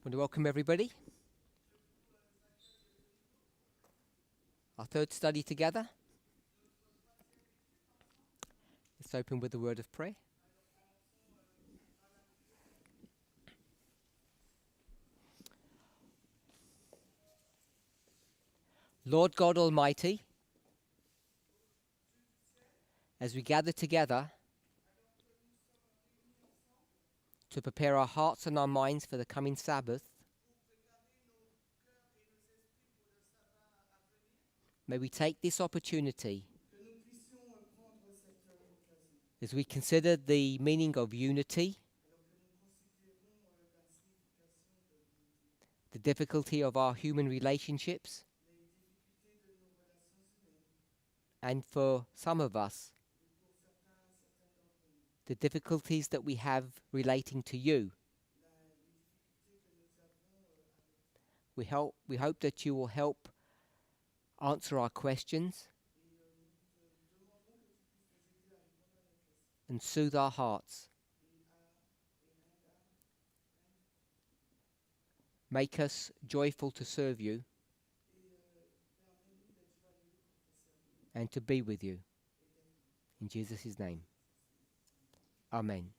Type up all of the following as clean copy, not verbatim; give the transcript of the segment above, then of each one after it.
Want to welcome everybody. Our third study together. Let's open with a word of prayer. Lord God Almighty, as we gather together to prepare our hearts and our minds for the coming Sabbath, may we take this opportunity as we consider the meaning of unity, the difficulty of our human relationships, and for some of us, the difficulties that we have relating to you. We hope that you will help answer our questions and soothe our hearts. Make us joyful to serve you and to be with you. In Jesus' name. Amen.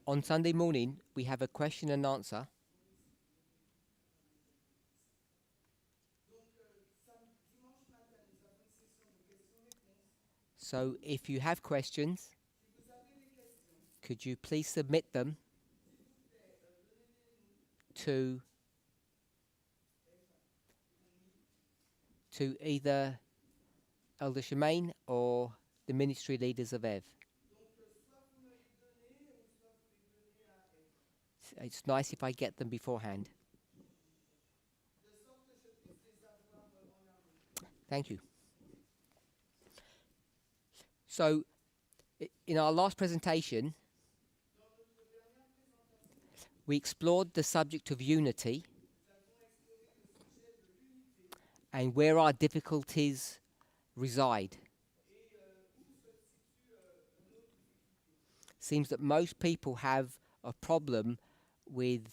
On Sunday morning, we have a question and answer. So if you have questions, could you please submit them to either Elder Shemaine or the ministry leaders of EV. It's nice if I get them beforehand. Thank you. So, in our last presentation, we explored the subject of unity and where our difficulties reside. Seems that most people have a problem with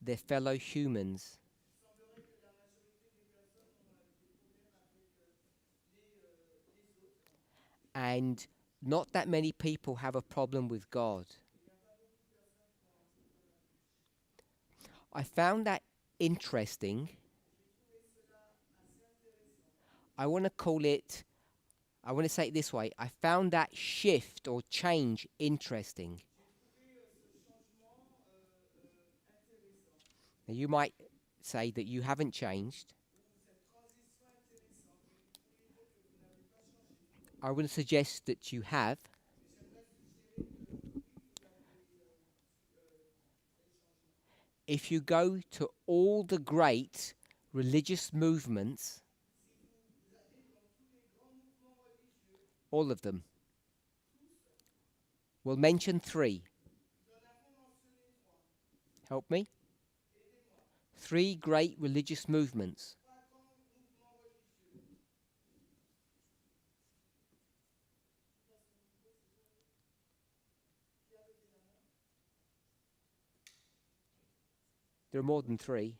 their fellow humans. And not that many people have a problem with God. I found that interesting. I want to say it this way. I found that shift or change interesting. Now you might say that you haven't changed. I would suggest that you have. If you go to all the great religious movements, all of them, we'll mention 3. Help me? 3 great religious movements. There are more than 3.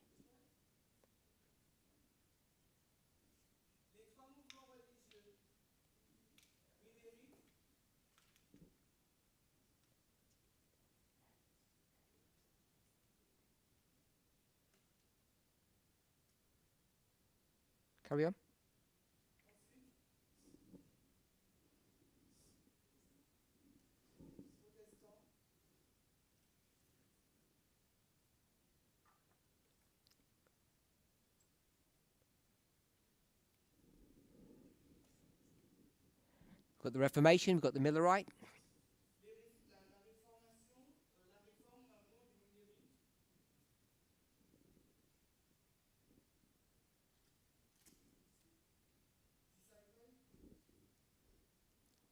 Carry on. We've got the Reformation, we've got the Millerite.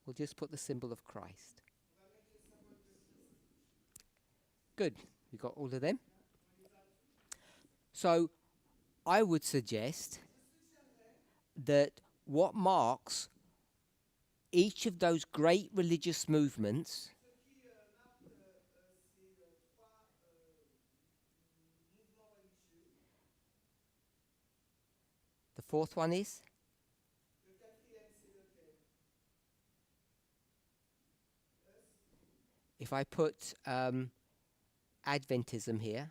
We'll just put the symbol of Christ. Good. We've got all of them. So I would suggest that what marks each of those great religious movements, the fourth one is, if I put Adventism here,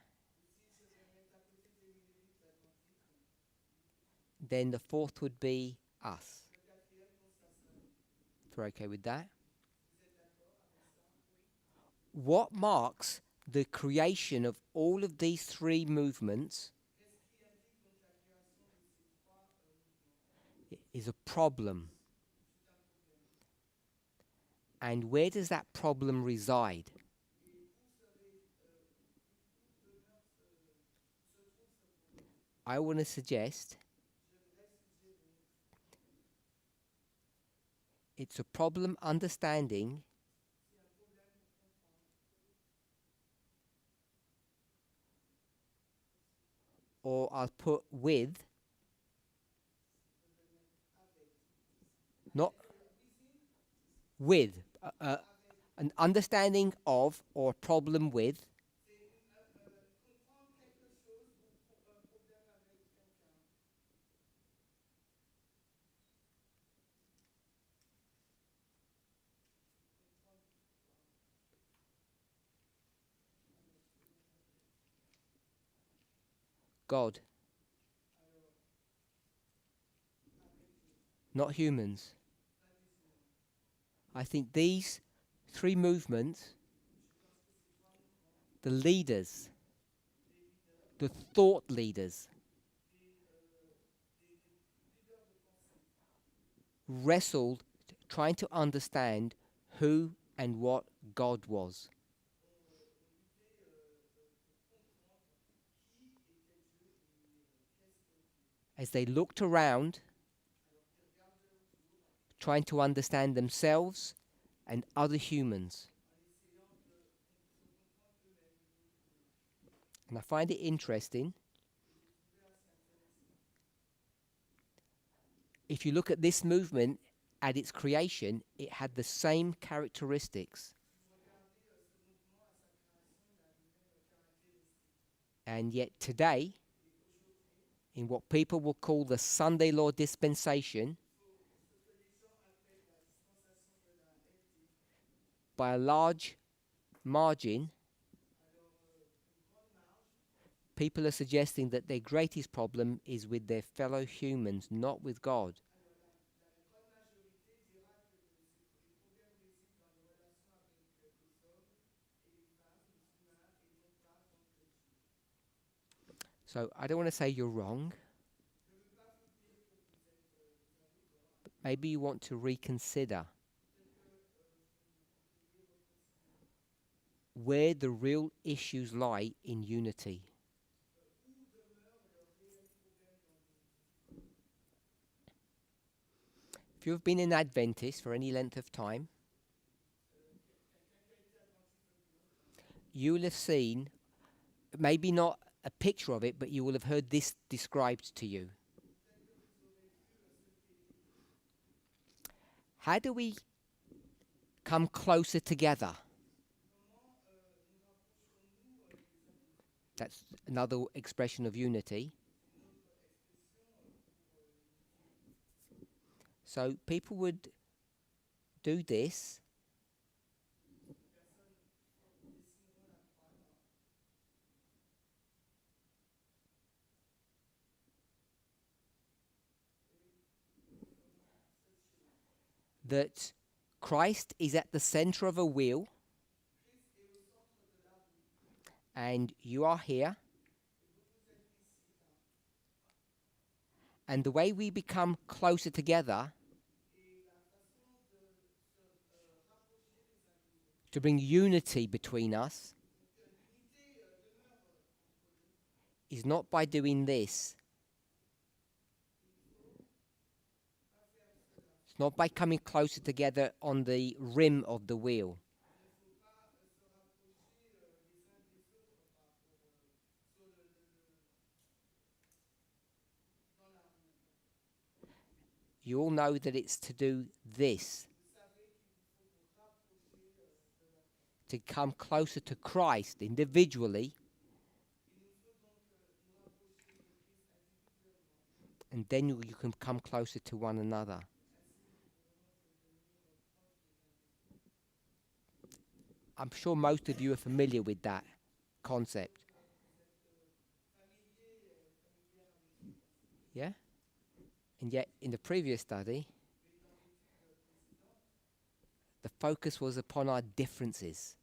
then the fourth would be us. If we're okay with that. What marks the creation of all of these three movements is a problem. And where does that problem reside? I want to suggest it's a problem understanding or I'll put with, not with, an understanding of or problem with God, not humans. I think these three movements, the leaders, the thought leaders, wrestled trying to understand who and what God was. As they looked around, trying to understand themselves and other humans. And I find it interesting. If you look at this movement at its creation, it had the same characteristics. And yet today, in what people will call the Sunday Law dispensation, by a large margin, people are suggesting that their greatest problem is with their fellow humans, not with God. So I don't want to say you're wrong, but maybe you want to reconsider where the real issues lie in unity. If you've been an Adventist for any length of time, you will have seen, maybe not a picture of it, but you will have heard this described to you. How do we come closer together? That's another expression of unity. So people would do this. That Christ is at the center of a wheel, and you are here. And the way we become closer together to bring unity between us is not by doing this. It's not by coming closer together on the rim of the wheel. You all know that it's to do this, to come closer to Christ individually, and then you can come closer to one another. I'm sure most of you are familiar with that concept. Yeah? And yet, in the previous study, the focus was upon our differences.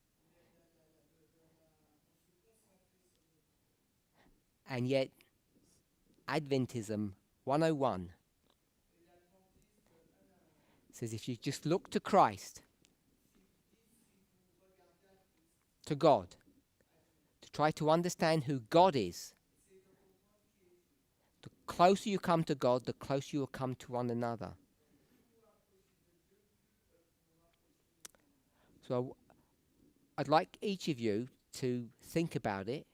And yet, Adventism 101 says if you just look to Christ, to God, to try to understand who God is, the closer you come to God, the closer you will come to one another. So I'd like each of you to think about it,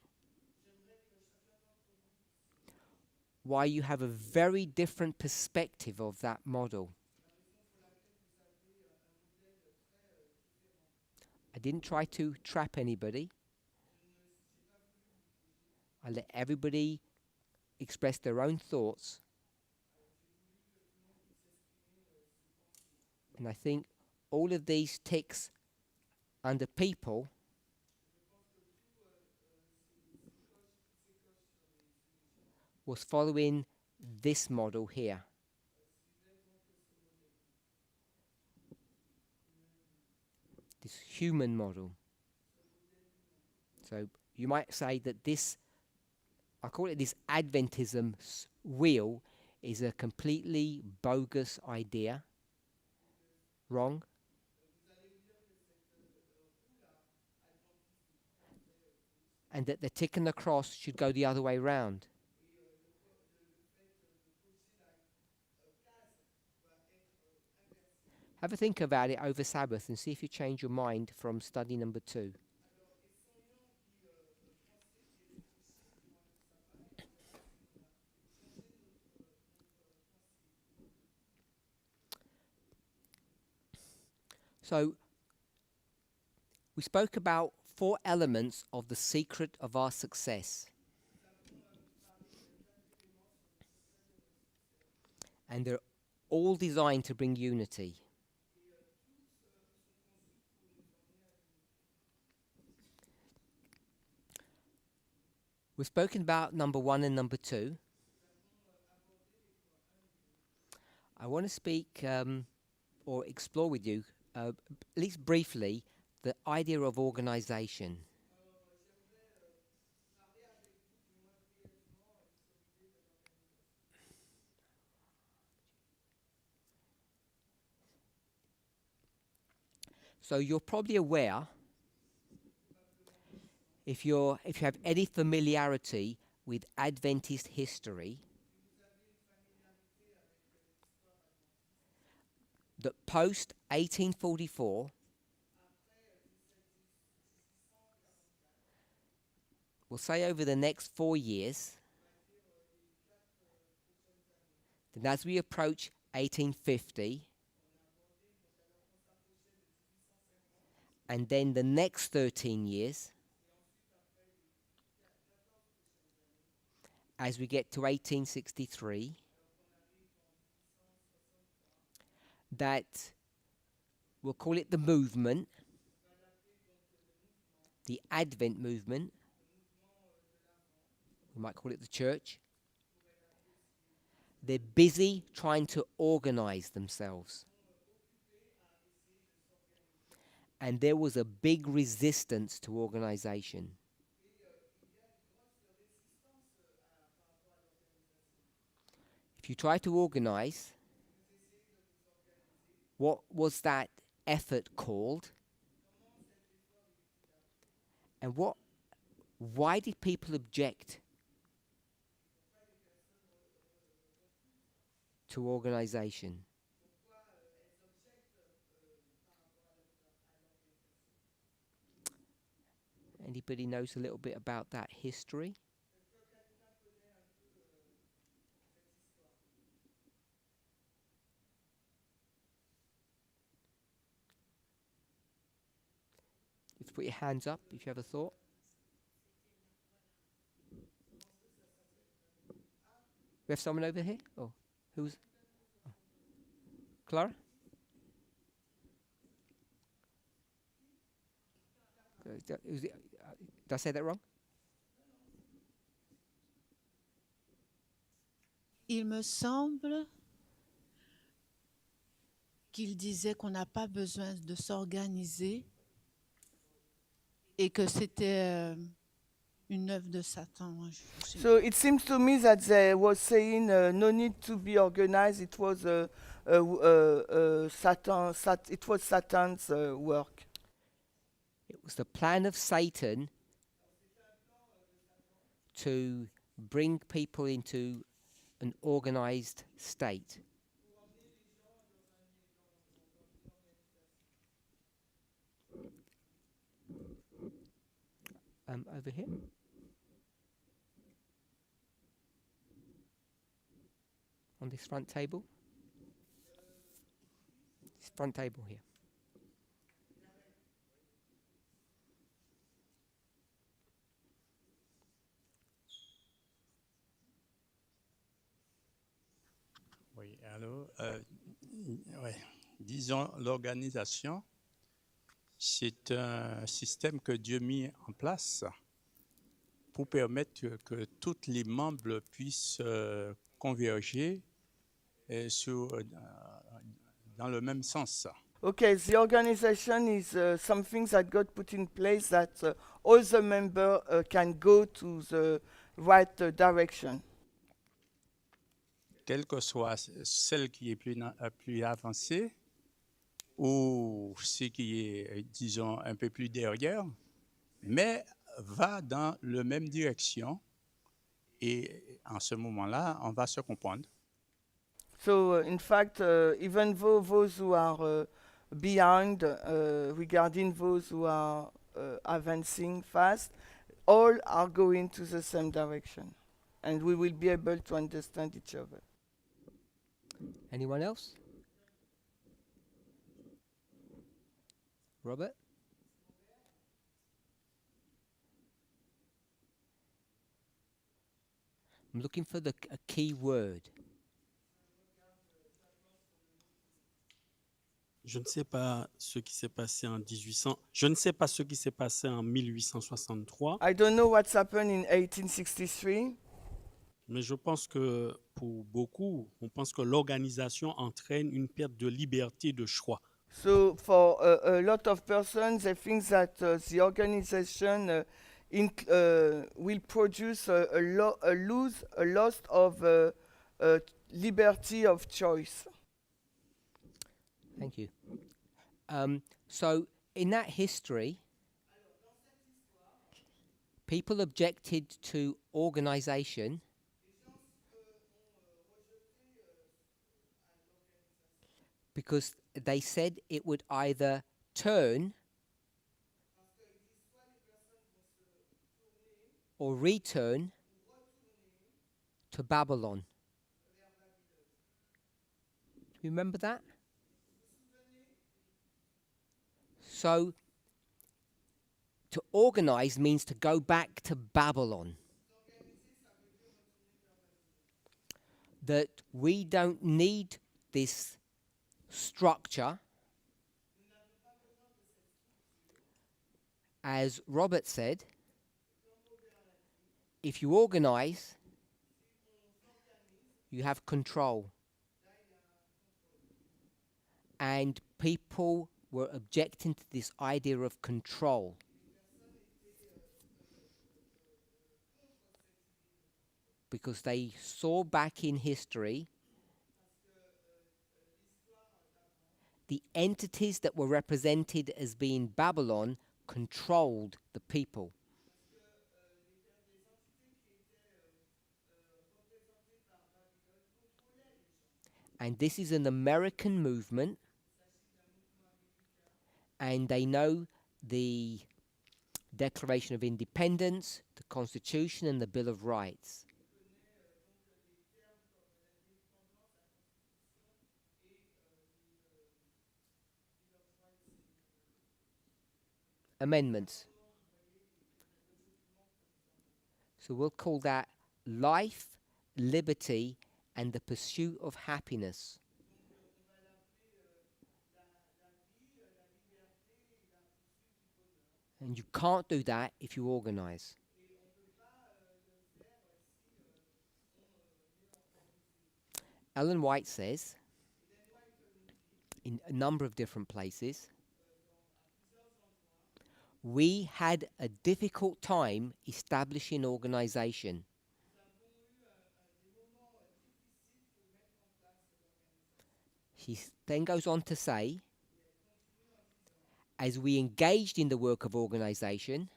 why you have a very different perspective of that model. I didn't try to trap anybody. I let everybody express their own thoughts. And I think all of these ticks under people was following this model here. This human model. So you might say that this, I call it this Adventism wheel, is a completely bogus idea. Wrong. And that the tick and the cross should go the other way round. Have a think about it over Sabbath and see if you change your mind from study number 2. So, we spoke about 4 elements of the secret of our success. And they're all designed to bring unity. We've spoken about number 1 and number 2. I want to speak or explore with you, at least briefly, the idea of organization. So you're probably aware, if you have any familiarity with Adventist history, that post 1844, we'll say over the next 4 years, then as we approach 1850, and then the next 13 years, as we get to 1863, that we'll call it the movement, the Advent movement, we might call it the church. They're busy trying to organize themselves. And there was a big resistance to organization. If you try to organize, what was that effort called? And why did people object to organization? Anybody knows a little bit about that history? You have to put your hands up if you have a thought. We have someone over here? Oh, who's? Oh. Clara? Did I say that wrong? Il me semble qu'il disait qu'on n'a pas besoin de s'organiser et que c'était une œuvre de Satan. So it seems to me that they was saying no need to be organized. It was it was Satan's work. It was the plan of Satan to bring people into an organized state. Over here. On this front table. This front table here. Oui, alors, ouais, disons, l'organisation, c'est un système que Dieu mis en place pour permettre que tous les membres puissent converger dans le même sens. Okay, the organization is something that God put in place that all the members can go to the right direction. Quelle que soit celle qui est plus avancée ou ce qui est, disons, un peu plus derrière, mais va dans la même direction et en ce moment-là, on va se comprendre. So, in fact, even though those who are behind regarding those who are advancing fast, all are going to the same direction. And we will be able to understand each other. Anyone else? Robert? I'm looking for a key word. Je ne sais pas ce qui s'est passé en 1800. Je ne sais pas ce qui s'est passé en 1863. I don't know what's happened in 1863. Mais je pense que pour beaucoup, on pense que l'organisation entraîne une perte de liberté de choix. So for a lot of persons, they think that the organization will produce a loss of liberty of choice. Thank you. So, in that history, people objected to organization because they said it would either turn or return to Babylon. Do you remember that? So, to organize means to go back to Babylon. That we don't need this structure. As Robert said, if you organize, you have control. And people were objecting to this idea of control. Because they saw back in history the entities that were represented as being Babylon controlled the people. And this is an American movement, and they know the Declaration of Independence, the Constitution, and the Bill of Rights. amendments. So we'll call that life, liberty, and the pursuit of happiness. And you can't do that if you organize. Ellen White says, in a number of different places, we had a difficult time establishing organization. She then goes on to say, as we engaged in the work of organization,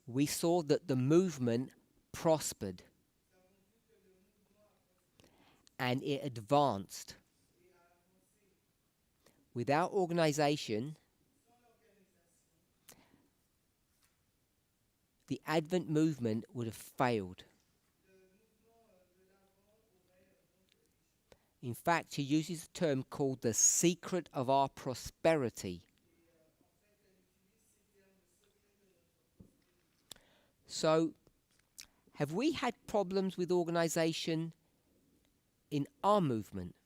we saw that the movement prospered and it advanced. Without organization, the Advent movement would have failed. In fact, she uses a term called the secret of our prosperity. So, have we had problems with organization in our movement?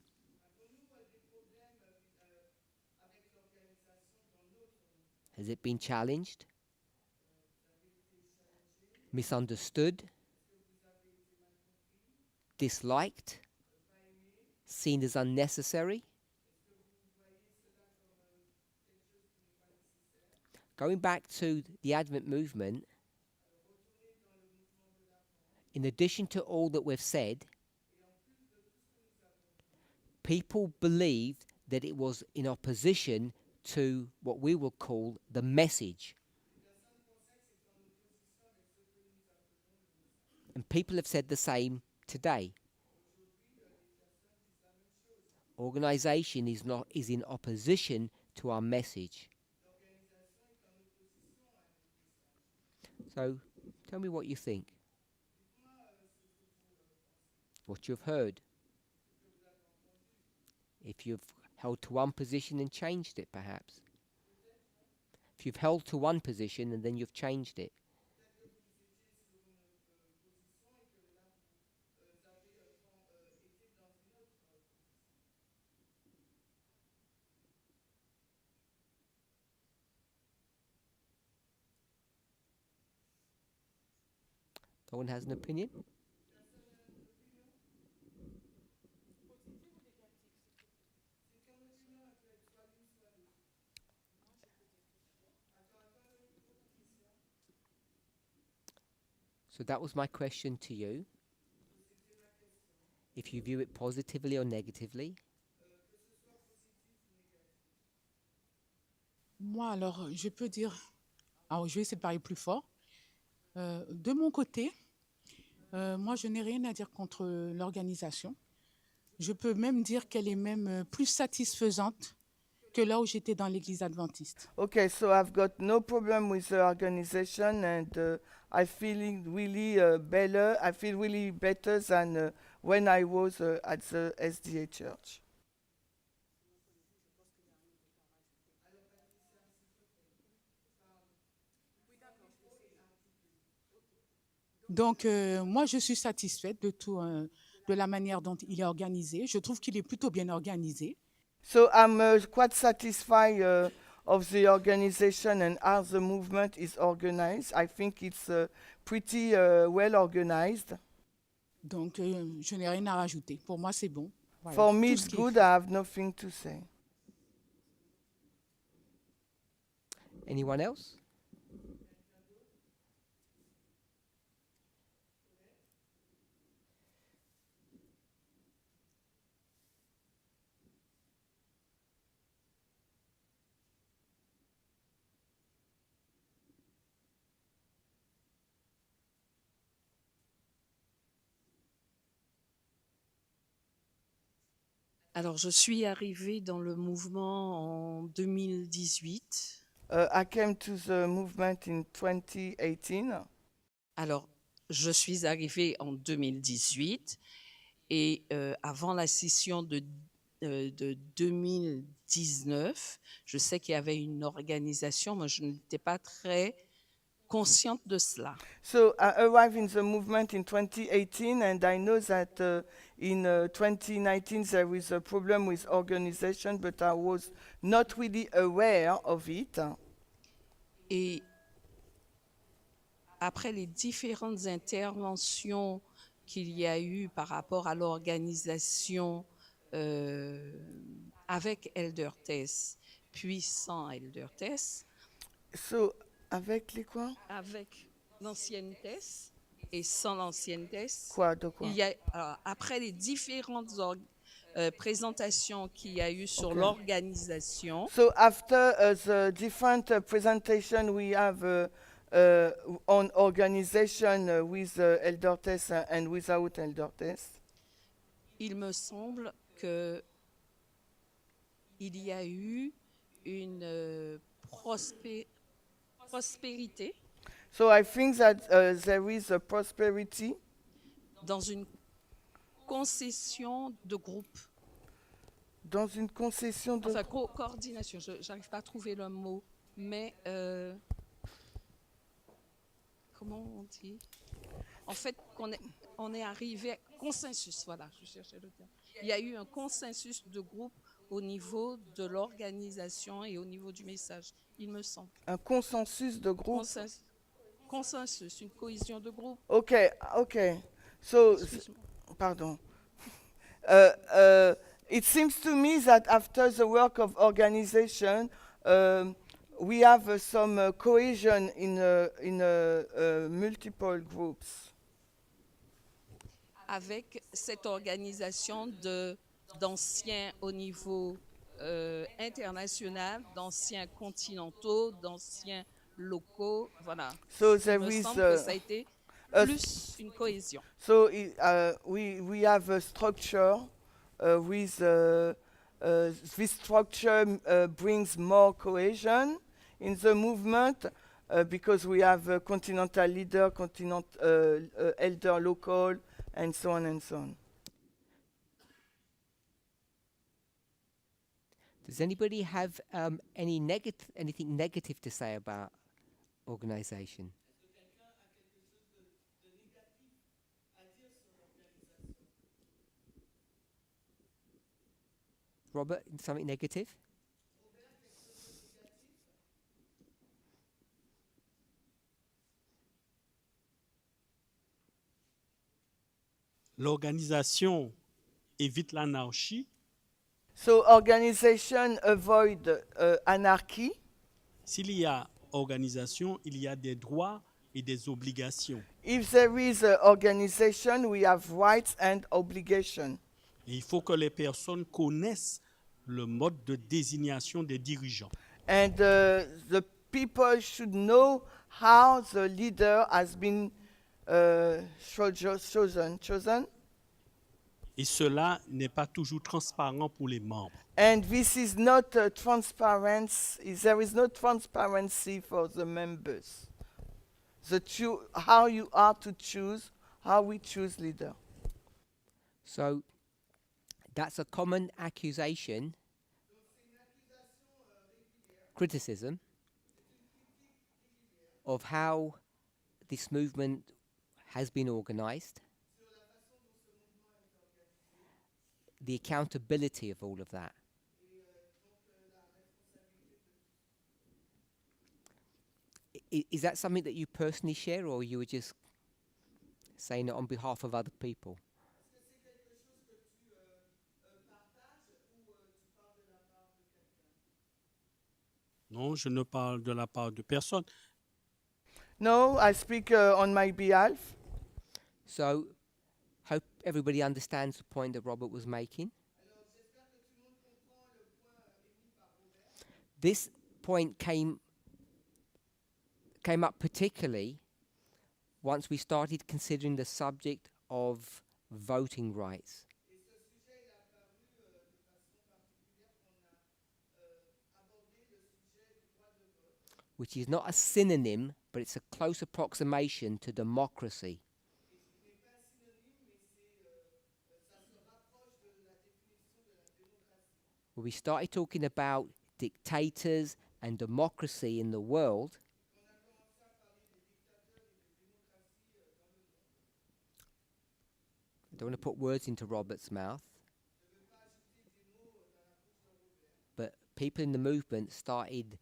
Has it been challenged? Misunderstood? Disliked? Seen as unnecessary? Going back to the Advent movement, in addition to all that we've said, people believed that it was in opposition to what we will call the message. And people have said the same today. Organization is in opposition to our message. So, tell me what you think. What you've heard. If you've held to one position and changed it, perhaps. If you've held to one position and then you've changed it. No one has an opinion? So that was my question to you. If you view it positively or negatively. Moi, alors, je peux dire, alors je vais essayer de parler plus fort. De mon côté, moi, je n'ai rien à dire contre l'organisation. Je peux même dire qu'elle est même plus satisfaisante que là où j'étais dans l'église adventiste. Okay, so I've got no problem with the organization, and I feel really better. I feel really better than when I was at the SDA church. Donc, moi, je suis satisfaite de tout, de la manière dont il est organisé. Je trouve qu'il est plutôt bien organisé. So I'm quite satisfied of the organization and how the movement is organized. I think it's pretty well organized. Donc, je n'ai rien à rajouter. Pour moi, c'est bon. Voilà. For me, Tout it's ce qui est good. fait. I have nothing to say. Anyone else? Alors, je suis arrivée dans le mouvement en 2018. I came to the movement in 2018. Alors, je suis arrivée en 2018 et avant la session de de 2019. Je sais qu'il y avait une organisation, moi je n'étais pas très consciente de cela. So I arrived in the movement in 2018, and I know that in 2019 there is a problem with organization, but I was not really aware of it. Et après les différentes interventions qu'il y a eu par rapport à l'organisation avec Elder Tess, puis sans Elder Tess, So, avec les quoi? avec l'ancienne Tess et sans l'ancienne Tess, Quoi, de quoi? il y a, alors, après les différentes présentations qu'il y a eu sur Ok. l'organisation, So after the different presentation we have on organization with Elder Test and without Elder Test, il me semble que il y a eu une prospérité so I think that there is a prosperity dans une concession de groupe, dans une concession de... enfin coordination, je n'arrive pas à trouver le mot, mais comment on dit? En fait, on est arrivé à consensus, voilà, je cherchais le terme. Il y a eu un consensus de groupe au niveau de l'organisation et au niveau du message, il me semble. Un consensus de groupe. Consensus, une cohésion de groupe. Okay, okay. So, Excuse-moi. pardon. It seems to me that after the work of organization, we have some cohesion in multiple groups. Avec cette organisation d'anciens au niveau international, d'anciens continentaux, d'anciens locaux, voilà. So Il there me is semble que ça a été plus une cohésion. so we have a structure with this structure brings more cohesion in the movement because we have a continental leader, elder local, and so on and so on. Does anybody have anything negative to say about organization? Robert, something negative? L'organisation évite l'anarchie. So organization avoid anarchy. S'il y a organisation, il y a des droits et des obligations. If there is an organization, we have rights and obligations. Et il faut que les personnes connaissent le mode de désignation des dirigeants. And the people should know how the leader has been chosen. Et cela n'est pas toujours transparent pour les membres. And this is not transparent. There is no transparency for the members. How you are to choose, how we choose leader. So that's a common accusation, criticism of how this movement has been organized, the accountability of all of that. Is that something that you personally share, or you were just saying it on behalf of other people? Non, je ne parle de la part de personne. No, I speak on my behalf. So, hope everybody understands the point that Robert was making. This point came up particularly once we started considering the subject of voting rights. Which is not a synonym, but it's a close approximation to democracy. we started talking about dictators and democracy in the world, I don't want to put words into Robert's mouth, but people in the movement started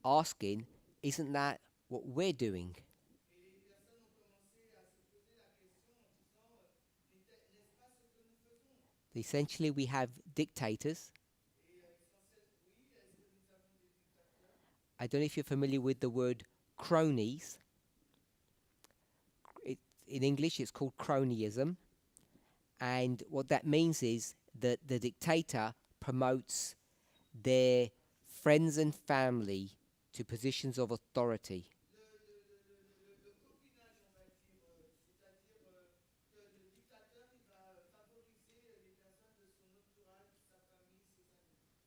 asking, isn't that what we're doing? Essentially, we have dictators. I don't know if you're familiar with the word cronies. In English, it's called cronyism. And what that means is that the dictator promotes their friends and family to positions of authority.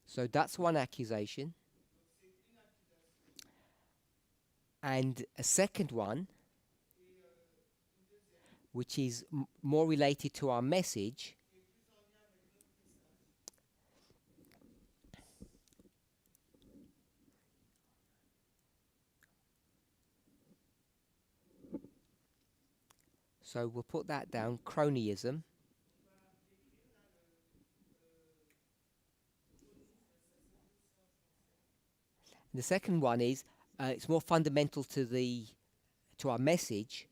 So that's one accusation. And a second one, which is more related to our message, so we'll put that down, cronyism. And the second one is, it's more fundamental to our message.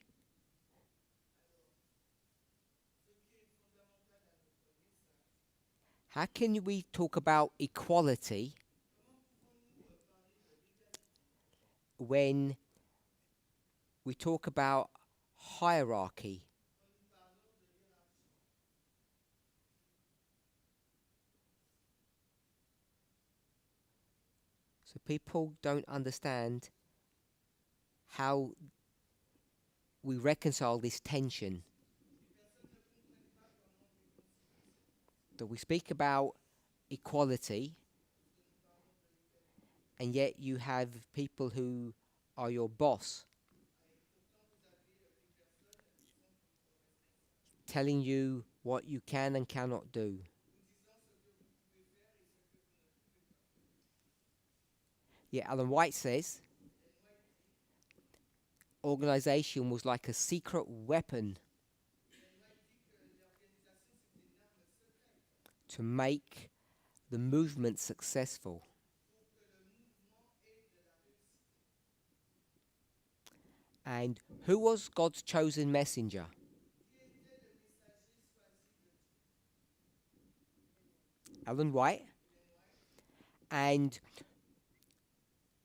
How can we talk about equality when we talk about hierarchy? So people don't understand how we reconcile this tension. That we speak about equality, and yet you have people who are your boss telling you what you can and cannot do. Yeah, Alan White says organization was like a secret weapon to make the movement successful. And who was God's chosen messenger? Alan White. And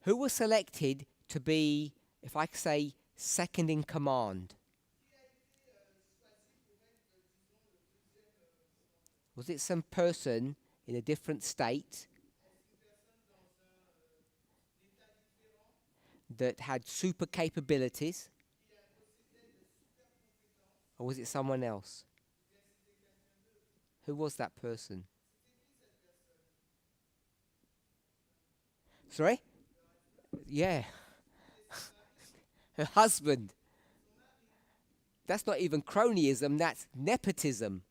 who was selected to be, if I could say, second in command? Was it some person in a different state that had super capabilities? Or was it someone else? Who was that person? Sorry? Yeah. Her husband. That's not even cronyism, that's nepotism.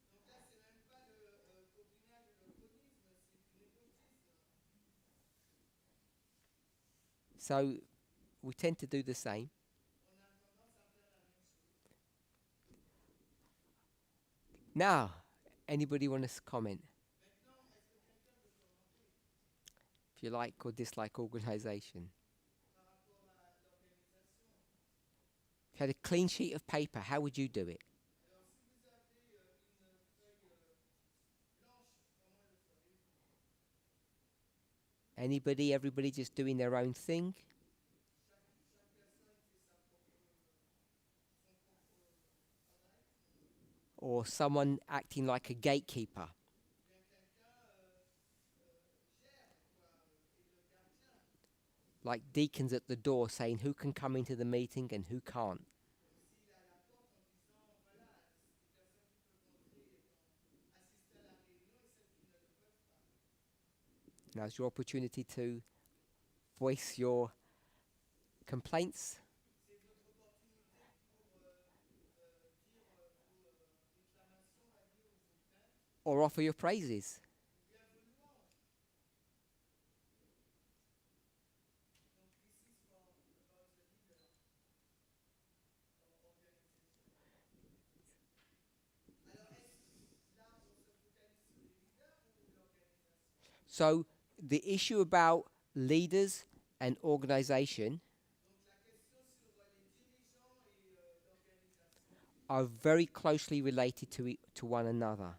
So we tend to do the same. Now, anybody want to comment? If you like or dislike organisation. If you had a clean sheet of paper, how would you do it? Anybody, everybody just doing their own thing? Or someone acting like a gatekeeper? Like deacons at the door saying who can come into the meeting and who can't. Now's your opportunity to voice your complaints or offer your praises. So the issue about leaders and organization are very closely related to one another.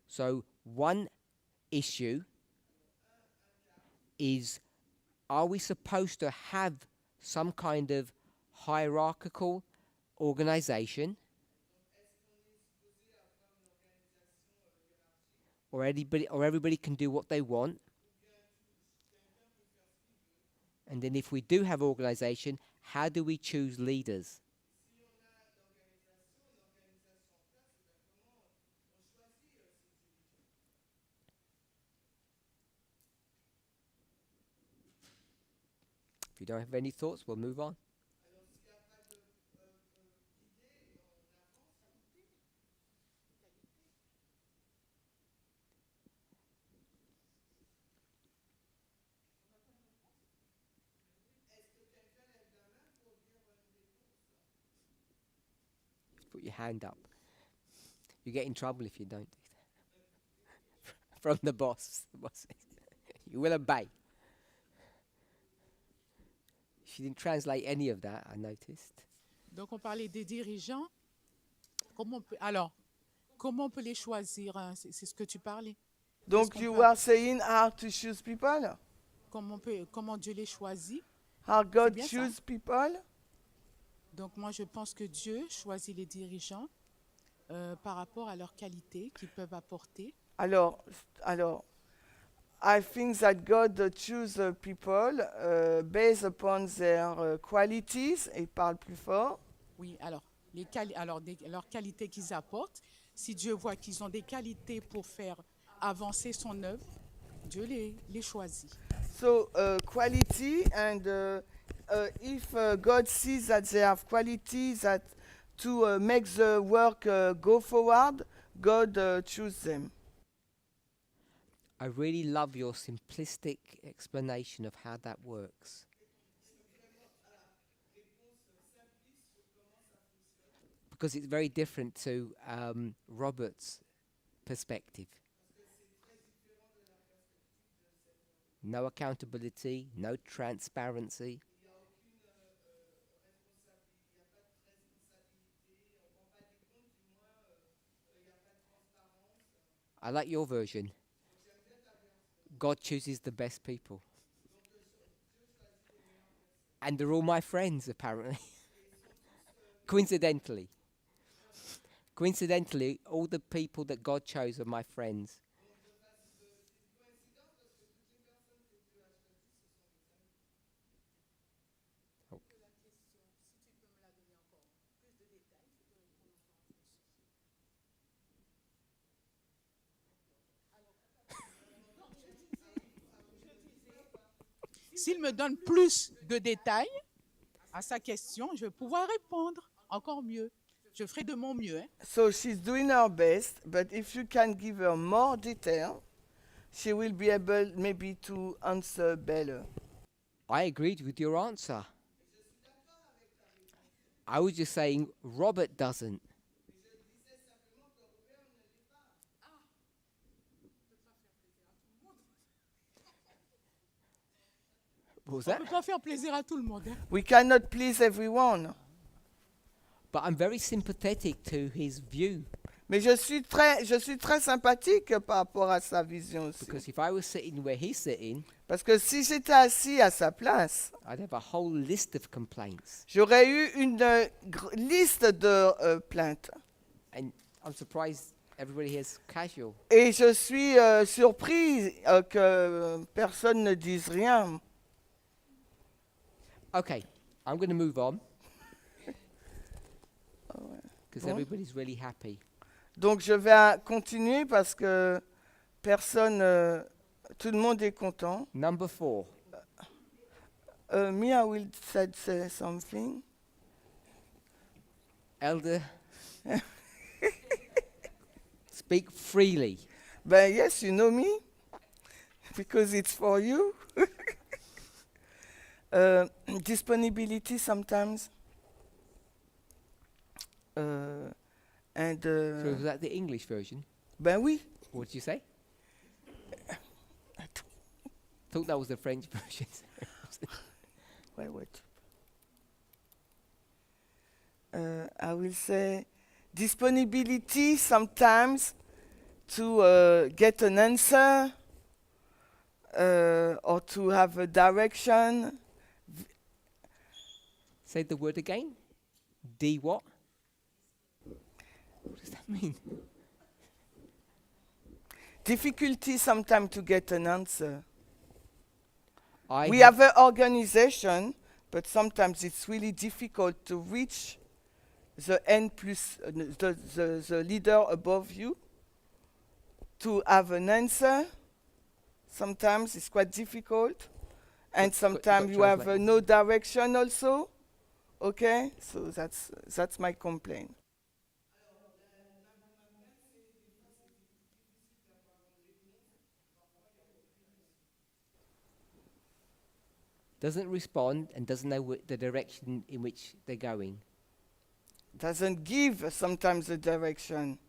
So one issue is, are we supposed to have some kind of hierarchical organization, or everybody can do what they want? And then if we do have organization, how do we choose leaders? If you don't have any thoughts, we'll move on. Put your hand up. You get in trouble if you don't do that. From the boss. The boss says, you will obey. She didn't translate any of that, I noticed. Donc, on parlait des dirigeants. Comment on peut les choisir, hein? C'est ce que tu parlais. Donc qu'on you peut- are saying how to choose people? Comment Dieu les choisit. How God bien ça. choose people? Donc, moi, je pense que Dieu choisit les dirigeants par rapport à leurs qualités qu'ils peuvent apporter. Alors, I think that God choose people based upon their qualities. Il parle plus fort. Oui, alors, leurs qualités qu'ils apportent. Si Dieu voit qu'ils ont des qualités pour faire avancer son œuvre, Dieu les choisit. So quality, and if God sees that they have qualities that to make the work go forward, God choose them. I really love your simplistic explanation of how that works. Because it's very different to Robert's perspective. No accountability, no transparency. I like your version. God chooses the best people. And they're all my friends, apparently. Coincidentally. Coincidentally, all the people that God chose are my friends. Oh. S'il me donne plus de détails à sa question, je vais pouvoir répondre encore mieux. Je ferai de mon mieux. Hein. So she's doing her best, but if you can give her more detail, she will be able maybe to answer better. I agreed with your answer. I was just saying Robert doesn't. What was On that? ne peut pas faire plaisir à tout le monde. Hein. We cannot please everyone. But I'm very sympathetic to his view, Mais je suis très sympathique par rapport à sa vision aussi. because if I was sitting where he's sitting, Parce que si j'étais assis à sa place, I'd have a whole list of complaints. j'aurais eu une liste de plaintes. And I'm surprised everybody has casual. Et je suis surpris que personne ne dise rien. Okay, I'm going to move on because Bon. everybody's really happy. Donc je vais continuer parce que tout le monde est content. Number 4. Mia will say something. Elder, speak freely. Ben yes, you know me, because it's for you. Disponibility sometimes. And So was that the English version? ben oui. What did you say? Thought that was the French version. Wait, wait. I will say disponibility sometimes to get an answer or to have a direction. Say the word again. D what? What does that mean? Difficulty sometimes to get an answer. I We have an organization, but sometimes it's really difficult to reach the N plus the leader above you to have an answer. Sometimes it's quite difficult, and Got- got sometimes you have translate. no direction also. Okay, so that's my complaint. Doesn't respond and doesn't know the direction in which they're going. Doesn't give sometimes the direction.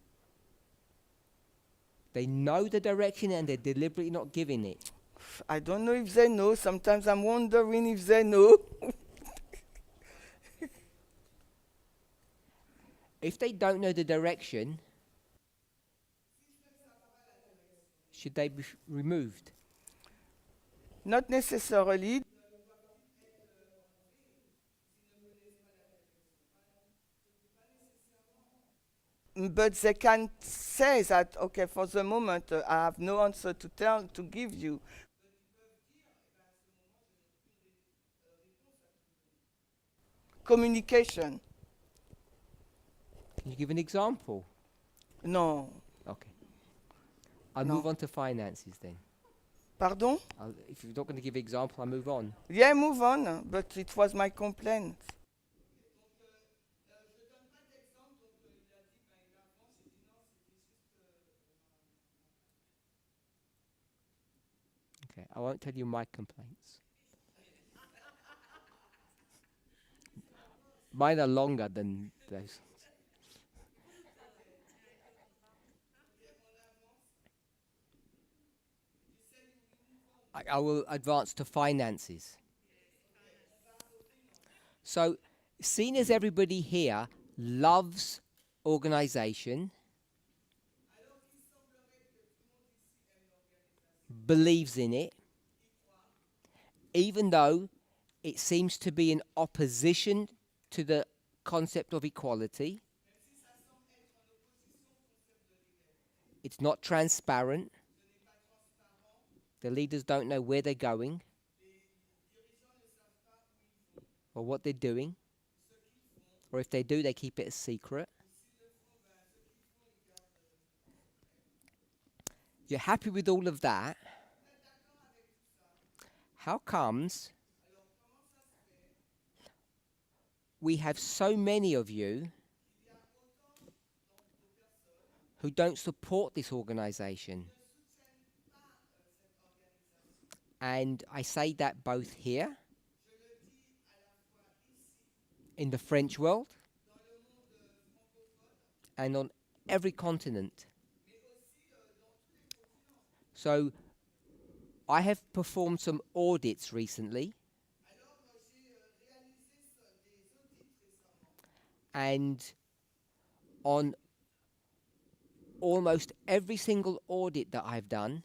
They know the direction and they're deliberately not giving it. I don't know if they know. Sometimes I'm wondering if they know. If they don't know the direction, should they be removed? Not necessarily. But they can say that, okay, for the moment, I have no answer to give you. Communication. Can you give an example? No. Okay. I'll No. move on to finances then. Pardon? If you're not going to give an example, I'll move on. Yeah, move on. But it was my complaint. Okay, I won't tell you my complaints. Mine are longer than those. I will advance to finances. So, seeing as everybody here loves organization, believes in it, even though it seems to be in opposition to the concept of equality, it's not transparent, the leaders don't know where they're going or what they're doing, or if they do, they keep it a secret. You're happy with all of that. How comes we have so many of you who don't support this organization? And I say that both here, in the French world, and on every continent. So I have performed some audits recently, and on almost every single audit that I've done,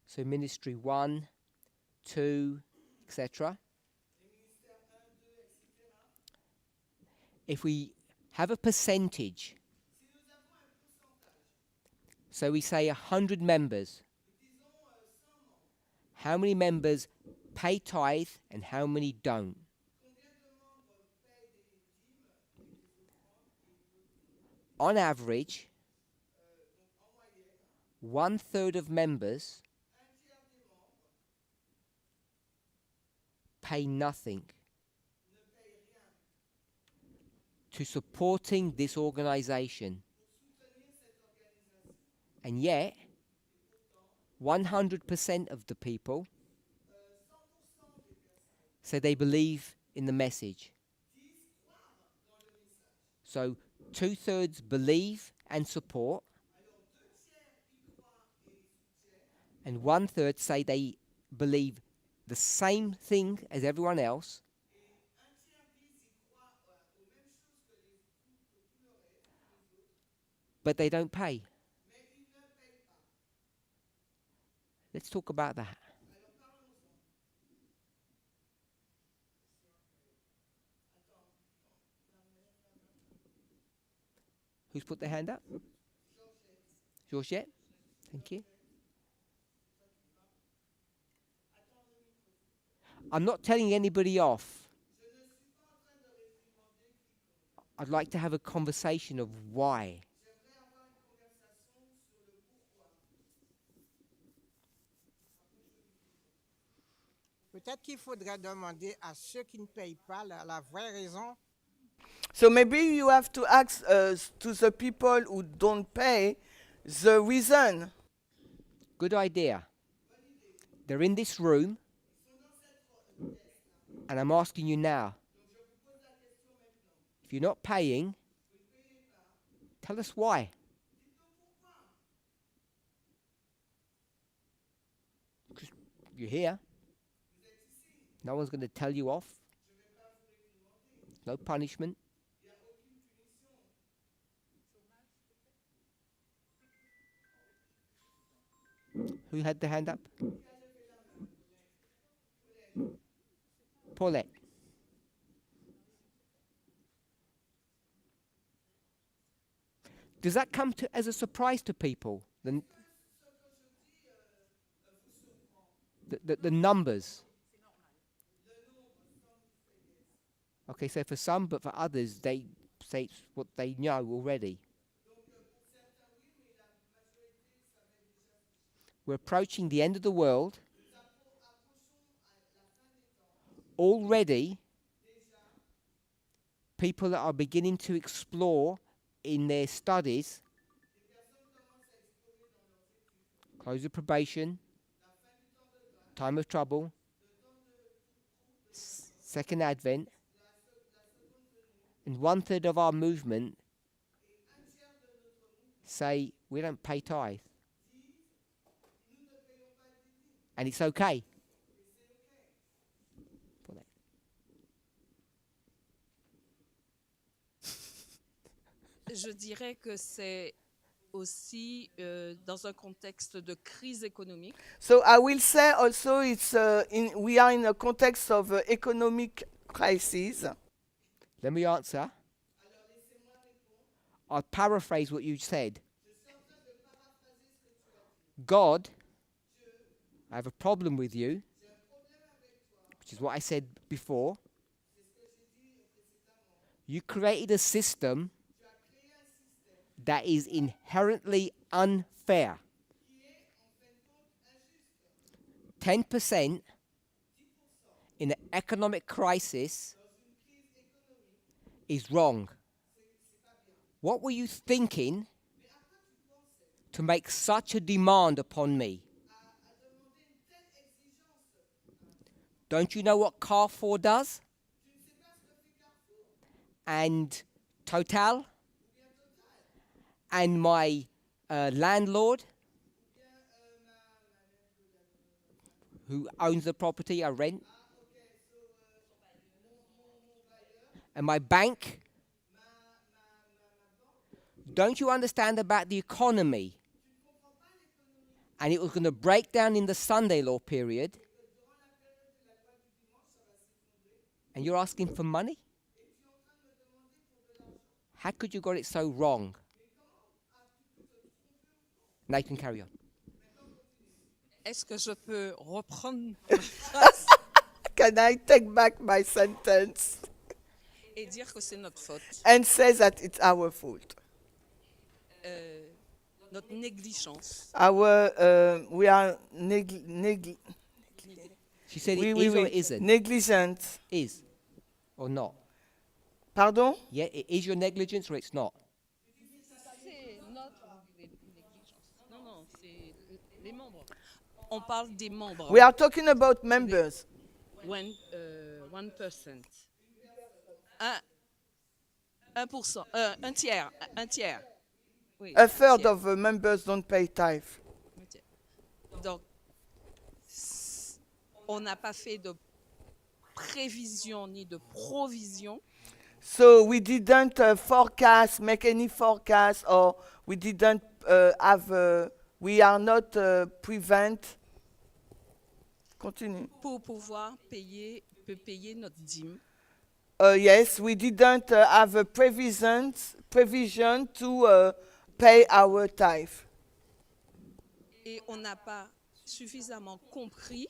so Ministry 1, 2, etc. If we have a percentage, so we say 100 members, how many members pay tithe and how many don't? On average, 1/3 of members pay nothing to supporting this organization. And yet, 100% of the people say they believe in the message. So 2/3 believe and support, and 1/3 say they believe the same thing as everyone else, but they don't pay. Let's talk about that. Who's put their hand up? Georgette? Thank you. I'm not telling anybody off. I'd like to have a conversation of why. Peut-être qu'il faudrait demander à ceux qui ne payent pas la vraie raison. So maybe you have to ask to the people who don't pay the reason. Good idea. They're in this room, and I'm asking you now. If you're not paying, tell us why. Because you're here. No one's going to tell you off. No punishment. Who had the hand up? Paulette. Does that come as a surprise to people? The numbers. Okay, so for some, but for others, they say it's what they know already. We're approaching the end of the world. Already, people are beginning to explore in their studies, close of probation, time of trouble, second advent, and 1/3 of our movement say we don't pay tithe. And it's okay. Je dirais que c'est aussi dans un contexte de crise économique. So I will say also we are in a context of economic crisis. Let me answer. I'll paraphrase what you said. God, I have a problem with you, which is what I said before. You created a system that is inherently unfair. 10% in an economic crisis is wrong. What were you thinking to make such a demand upon me? Don't you know what Carrefour does? And Total? And my landlord, who owns the property I rent? And my bank? Don't you understand about the economy? And it was going to break down in the Sunday law period. And you're asking for money? How could you got it so wrong? Now you can carry on. Est-ce que je peux reprendre Can I take back my sentence et dire que c'est notre faute, and say that it's our fault? notre négligence. We are She said it is or it isn't. negligent. Is or not. Pardon? Yeah, it is your negligence or it's not. C'est notre négligence. Non, non, c'est les membres. On parle des membres. We are talking about members. 1%. Un, 1%, un tiers. Oui, A un third tiers, of the members don't pay tithe. un tiers. Donc, on n'a pas fait de prévision ni de provision. So we didn't make any forecast, or we didn't we are not prevent. Continue. Pour pouvoir payer notre dîme. Yes, we didn't have a provision to pay our tithe. Et on n'a pas suffisamment compris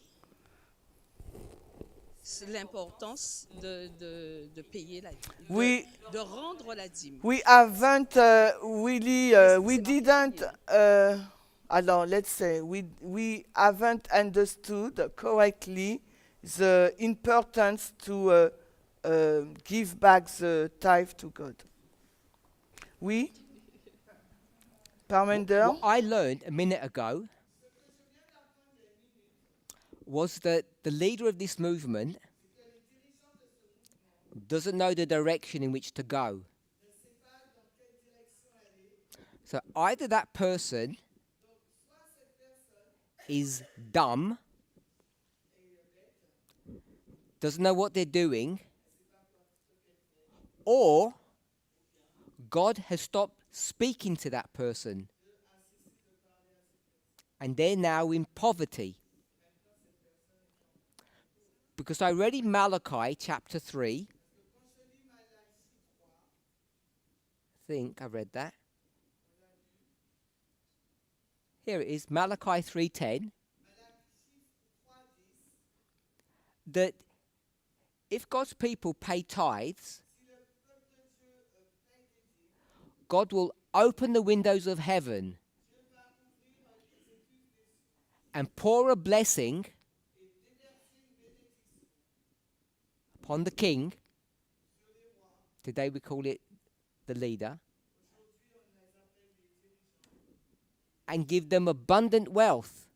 l'importance de payer la dîme, de rendre la dîme. We haven't really, we didn't, alors let's say, we haven't understood correctly the importance to give back the tithe to God. Oui? Parminder? What I learned a minute ago was that the leader of this movement doesn't know the direction in which to go. So either that person is dumb, doesn't know what they're doing, or God has stopped speaking to that person and they're now in poverty. Because I read in Malachi chapter 3, I think I read that. Here it is, Malachi 3:10, that if God's people pay tithes, God will open the windows of heaven and pour a blessing upon the king. Today we call it the leader. And give them abundant wealth.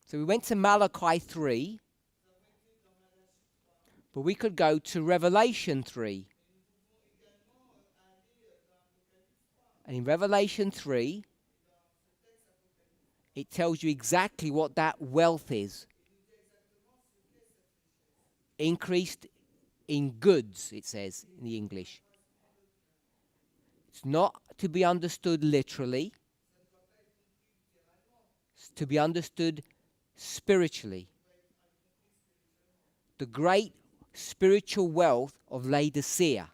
So we went to Malachi 3, but we could go to Revelation 3. And in Revelation 3, it tells you exactly what that wealth is. Increased in goods, it says in the English. It's not to be understood literally. It's to be understood spiritually. The great spiritual wealth of Laodicea,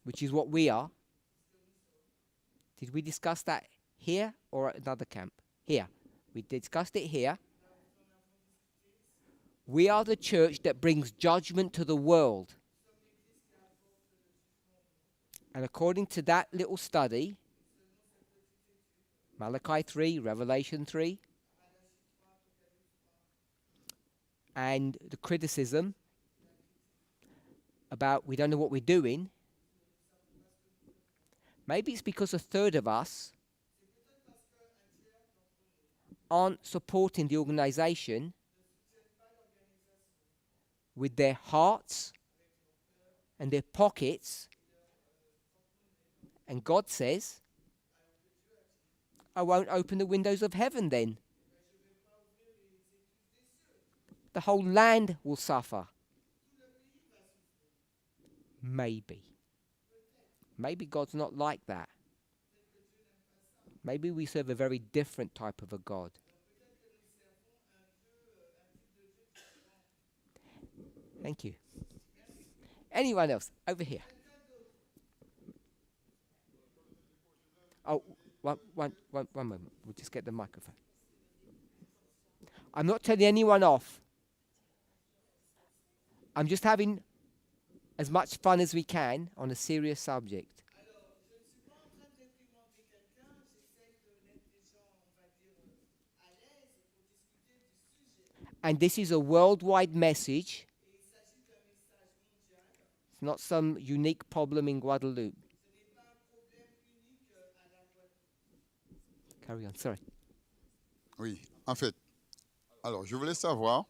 which is what we are. Did we discuss that here or at another camp? Here. We discussed it here. We are the church that brings judgment to the world. And according to that little study, Malachi 3, Revelation 3, and the criticism about we don't know what we're doing, maybe it's because a third of us aren't supporting the organization with their hearts and their pockets. And God says, I won't open the windows of heaven then. The whole land will suffer. Maybe. Maybe God's not like that. Maybe we serve a very different type of a God. Thank you. Anyone else? Over here. Oh, one moment. We'll just get the microphone. I'm not telling anyone off. I'm just having as much fun as we can on a serious subject. And this is a worldwide message. It's not some unique problem in Guadeloupe. Carry on, sorry. Oui, en fait, alors je voulais savoir,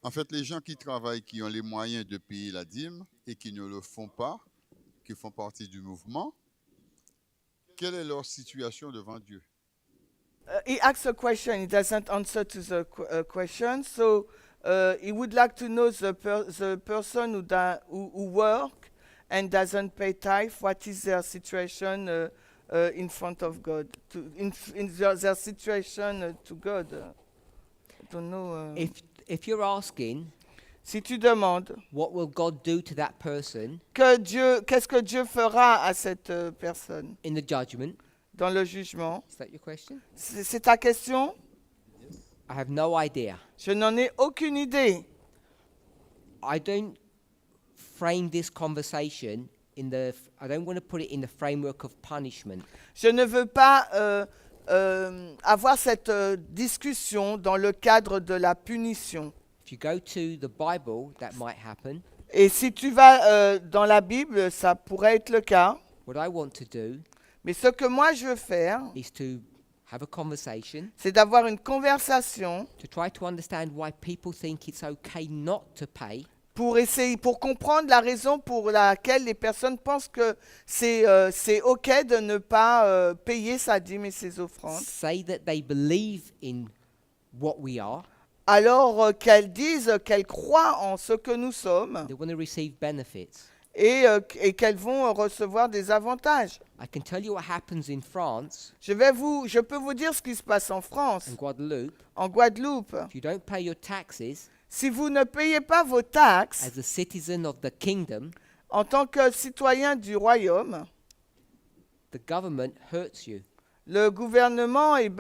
en fait, les gens qui travaillent, qui ont les moyens de payer la dîme et qui ne le font pas, qui font partie du mouvement, quelle est leur situation devant Dieu? He asks a question. He doesn't answer to the question. So he would like to know the person who work and doesn't pay tithe. What is their situation in front of God? In their situation to God. I don't know. If you're asking, Si tu demandes what will God do to that person qu'est-ce que Dieu fera à cette personne in the judgment? dans le jugement, Is that your question? c'est ta question? I have no idea. Je n'en ai aucune idée. I don't frame this conversation I don't want to put it in the framework of punishment. Je ne veux pas avoir cette discussion dans le cadre de la punition. If you go to the Bible, that might happen. Et si tu vas dans la Bible, ça pourrait être le cas. What I want to do Mais ce que moi je veux faire, is to have a conversation c'est d'avoir une conversation to try to understand why people think it's okay not to pay, pour comprendre la raison pour laquelle les personnes pensent que c'est OK de ne pas payer sa dîme et ses offrandes. say that they believe in what we are, Alors qu'elles disent qu'elles croient en ce que nous sommes they want to receive benefits. et qu'elles vont recevoir des avantages. I can tell you what happens in France Je peux vous dire ce qui se passe en France, and Guadeloupe. en Guadeloupe. If you don't pay your taxes Si vous ne payez pas vos taxes as a citizen of the kingdom, en tant que citoyen du royaume, the government hurts you, le gouvernement, il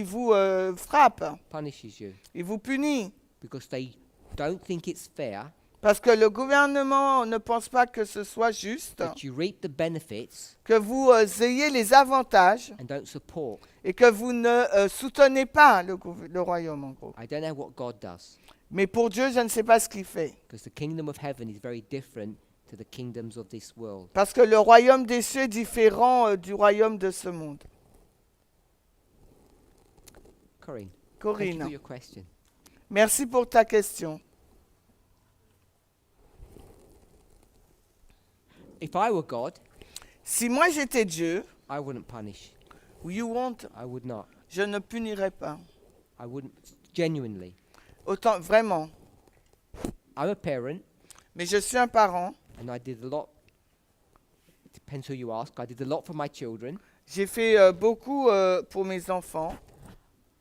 vous frappe, punishes you, il vous punit. because they don't think it's fair Parce que le gouvernement ne pense pas que ce soit juste, that you reap the benefits que vous ayez les avantages and don't support. et que vous ne soutenez pas le royaume, en gros. I don't know what God does, Mais pour Dieu, je ne sais pas ce qu'il fait. because the kingdom of heaven is very different to the kingdoms of this world. Parce que le royaume des cieux est différent du royaume de ce monde. Corinne, thank you Corinne, for your question. merci pour ta question. If I were God, Si moi j'étais Dieu, I wouldn't punish. you won't, I would not. je ne punirais pas. I wouldn't, genuinely. Autant, vraiment. I'm a parent, Mais je suis un parent. and I did a lot. It depends who you ask. I did a lot for my children, J'ai fait beaucoup pour mes enfants.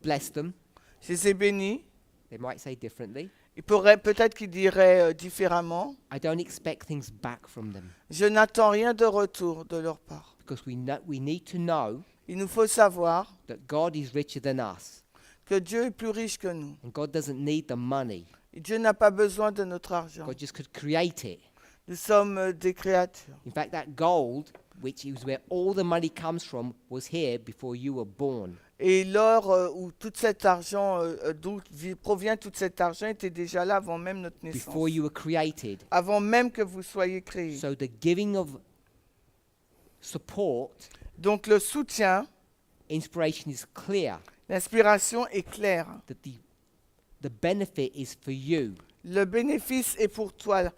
blessed them. Je les ai bénis. They might say differently. Peut-être qu'ils diraient différemment. I don't expect things back from them, Je n'attends rien de retour de leur part. because we need to know Il nous faut savoir that God is richer than us, que Dieu est plus riche que nous. and God doesn't need the money. Et Dieu n'a pas besoin de notre argent. God just could create it. Nous sommes des créatures. In fact, that gold, which is where all the money comes from, was here before you were born. Et l'or où tout cet argent, d'où provient tout cet argent, était déjà là avant même notre naissance. Before you were created. Avant même que vous soyez créés. So the giving of support, Donc le soutien, inspiration is clear l'inspiration est claire. that the benefit is for you Le bénéfice est pour toi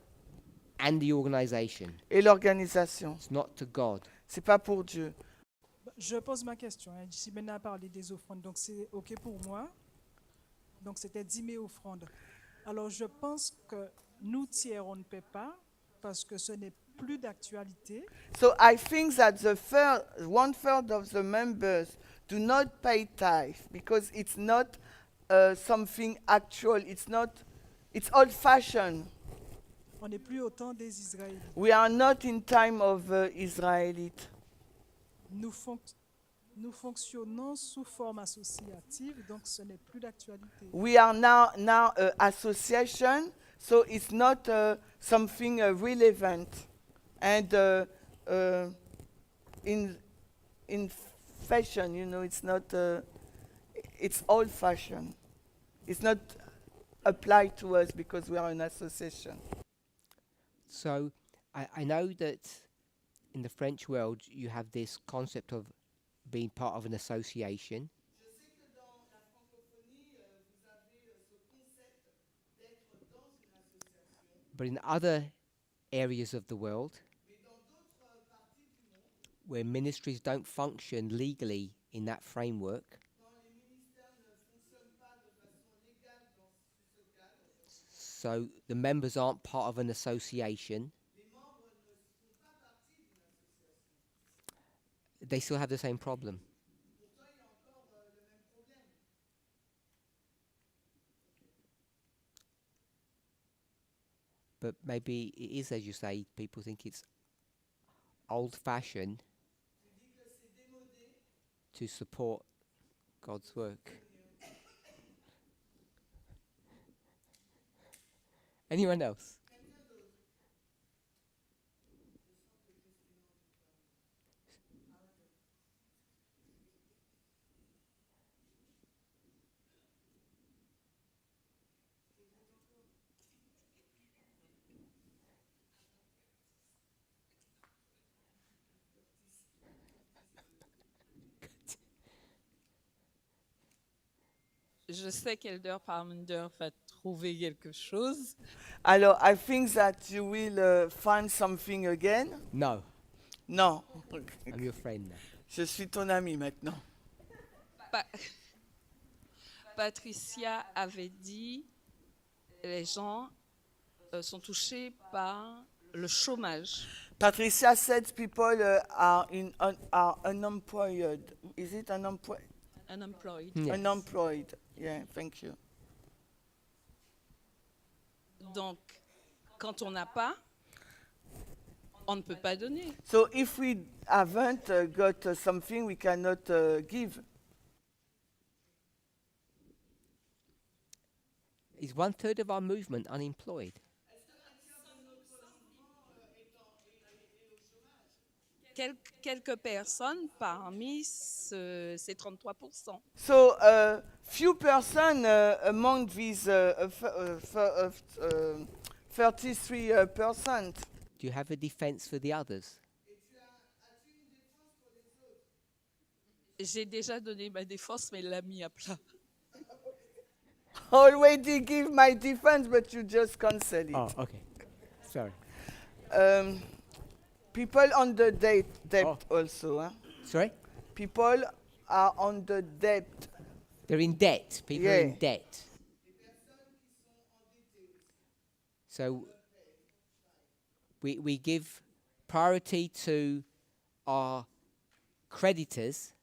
and the organization. et l'organisation. It's not to God. C'est pas pour Dieu. Je pose ma question. Si maintenant a parlé des offrandes, donc c'est OK pour moi. Donc c'était 10 000 offrandes. Alors je pense que nous tiers, on ne paie pas parce que ce n'est plus d'actualité. So I think that one third of the members do not pay tithe because it's not something actual. It's old-fashioned. On n'est plus au temps des Israélites. We are not in time of Israelite. Nous fonctionnons sous forme associative, donc ce n'est plus d'actualité. We are now association, so it's not something relevant. And in fashion, it's not. It's old-fashioned. It's not applied to us because we are an association. So I know that in the French world you have this concept of being part of an association. But in other areas of the world where ministries don't function legally in that framework, so the members aren't part of an association, they still have the same problem. But maybe it is, as you say, people think it's old-fashioned to support God's work. Anyone else? Je sais qu'Elder Parminder va trouver quelque chose. Alors, I think that you will find something again. No, Non, I'm your friend now. je suis ton ami maintenant. Pa- Patricia avait dit les gens sont touchés par le chômage. Patricia said people are unemployed. Is it unemployed? Unemployed. Yes. Unemployed. Yeah, thank you. Donc, quand on n'a pas, on ne peut pas donner. So if we haven't got something, we cannot give. Is 1/3 of our movement unemployed? Quelques personnes parmi ces 33%. So few person among these 33%. Do you have a defense for the others? J'ai déjà donné ma défense, mais elle l'a mis à plat. Already give my defense, but you just cancel it. Oh, okay. Sorry. People on the debt Oh. also. Huh? Sorry? People are on the debt. They're in debt. People are in Yeah. debt. So we give priority to our creditors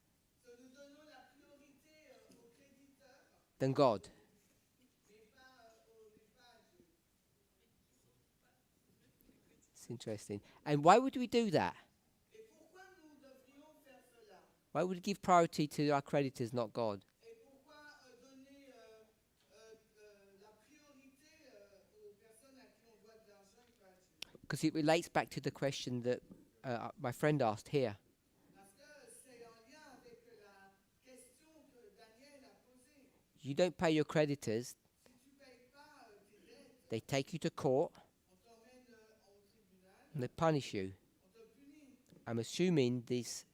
than God. It's interesting. And why would we do that? Why would we give priority to our creditors, not God? Because it relates back to the question that my friend asked here. You don't pay your creditors, they take you to court and they punish you. I'm assuming this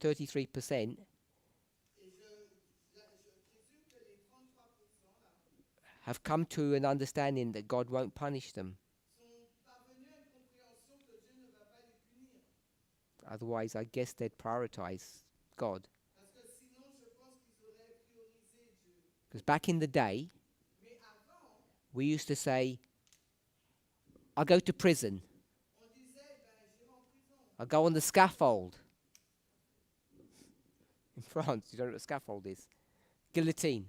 33% have come to an understanding that God won't punish them. Otherwise, I guess they'd prioritize God. Because back in the day, we used to say, I'll go to prison. I'll go on the scaffold. In France, you don't know what a scaffold is. Guillotine.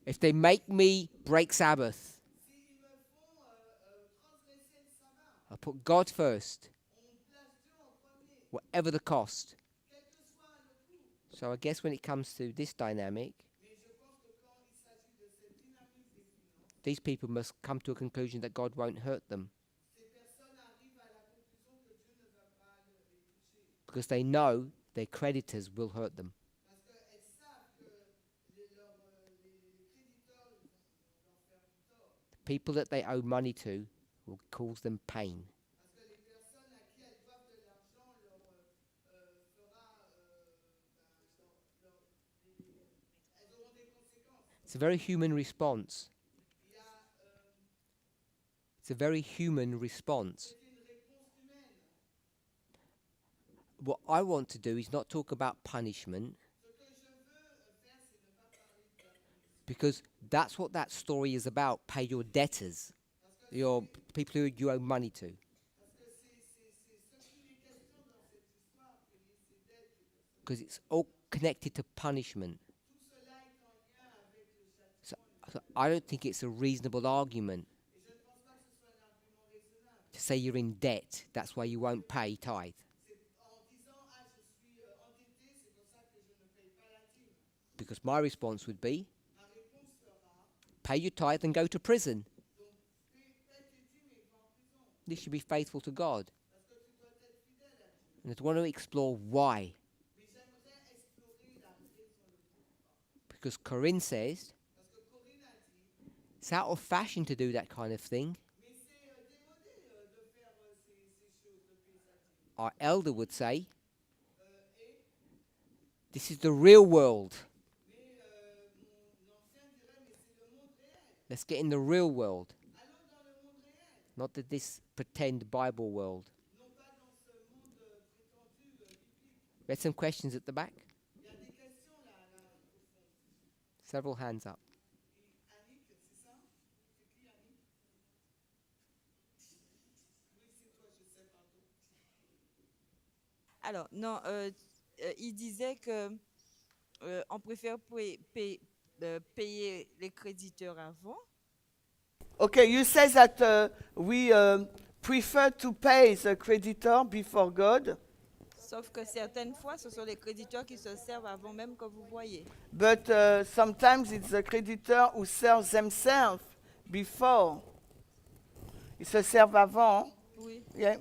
If they make me break Sabbath, I'll put God first, whatever the cost. So I guess when it comes to this dynamic, these people must come to a conclusion that God won't hurt them. Because they know their creditors will hurt them. The people that they owe money to will cause them pain. It's a very human response. It's a very human response. What I want to do is not talk about punishment, because that's what that story is about. Pay your debtors, your people who you owe money to. Because it's all connected to punishment. So I don't think it's a reasonable argument to say you're in debt, that's why you won't pay tithe. Because my response would be, pay your tithe and go to prison. This should be faithful to God. And I want to explore why. Because Corinne says, it's out of fashion to do that kind of thing. Our elder would say, this is the real world. Let's get in the real world. Not this pretend Bible world. We had some questions at the back. Several hands up. Alors, non, il disait que on préfère payer les créditeurs avant. Okay, you say that we prefer to pay the creditor before God, Sauf que certaines fois, ce sont les créditeurs qui se servent avant même que vous voyez. but sometimes it's the creditor who serves themselves before. Ils se servent avant. Oui. Yeah.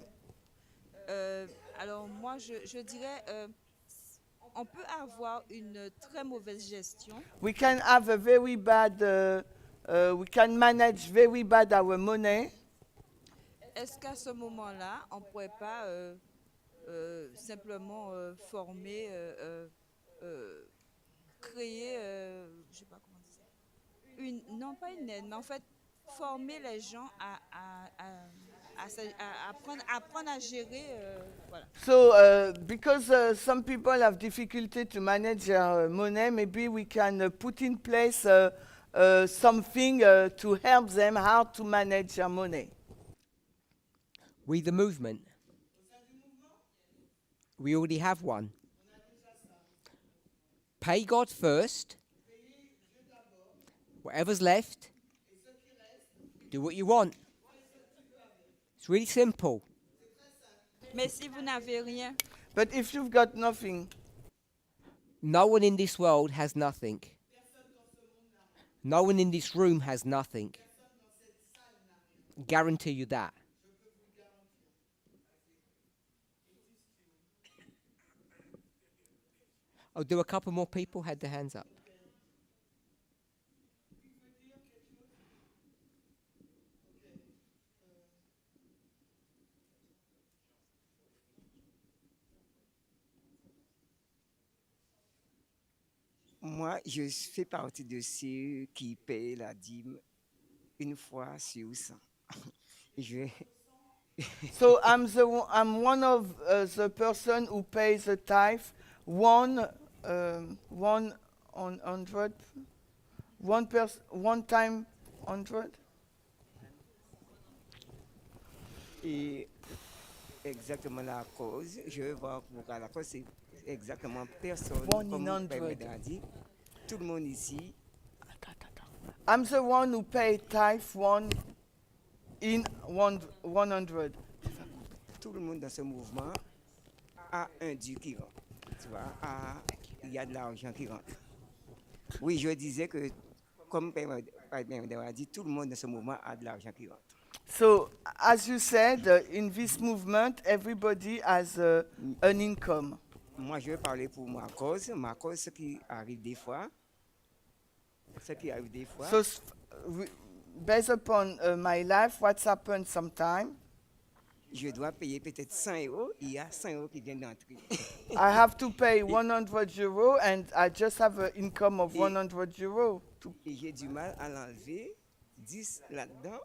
Alors moi, je dirais, on peut avoir une très mauvaise gestion. We can have a very bad, we can manage very bad our money. Est-ce qu'à ce moment-là, on ne pourrait pas simplement former, créer, je sais pas comment dire ça, non pas une aide, mais en fait former les gens à apprendre à gérer, voilà. So, because some people have difficulty to manage their money, maybe we can put in place something to help them how to manage their money. We the movement. We already have one. Pay God first. Whatever's left, do what you want. It's really simple. Mais si vous n'avez rien, But if you've got nothing, No one in this world has nothing. No one in this room has nothing. Guarantee you that. Oh, do a couple more people had their hands up? Moi, je fais partie de ceux qui paient la dîme une fois sur 100. Je, so I'm one of the person who pays the tithe one 100, one time 100. et exactement la cause, je vais voir pourquoi la cause, c'est exactement personne, One comme in le Père 100. Médard a dit, tout le monde ici, I'm the one who pays tithe one in 100. tout le monde dans ce mouvement a un dû qui rentre. Tu vois, il y a de l'argent qui rentre. Oui, je disais que, comme Père Médard a dit, tout le monde dans ce mouvement a de l'argent qui rentre. So, as you said, in this movement, everybody has an income. Moi, je vais parler pour ma cause, ce qui arrive des fois. Ce qui arrive des fois. So, based upon my life, what's happened sometime, je dois payer peut-être 100 euros, il y a 100 euros qui viennent d'entrer. I have to pay 100 euro and I just have an income of Et- 100 euro. Et j'ai du mal à l'enlever 10 là-dedans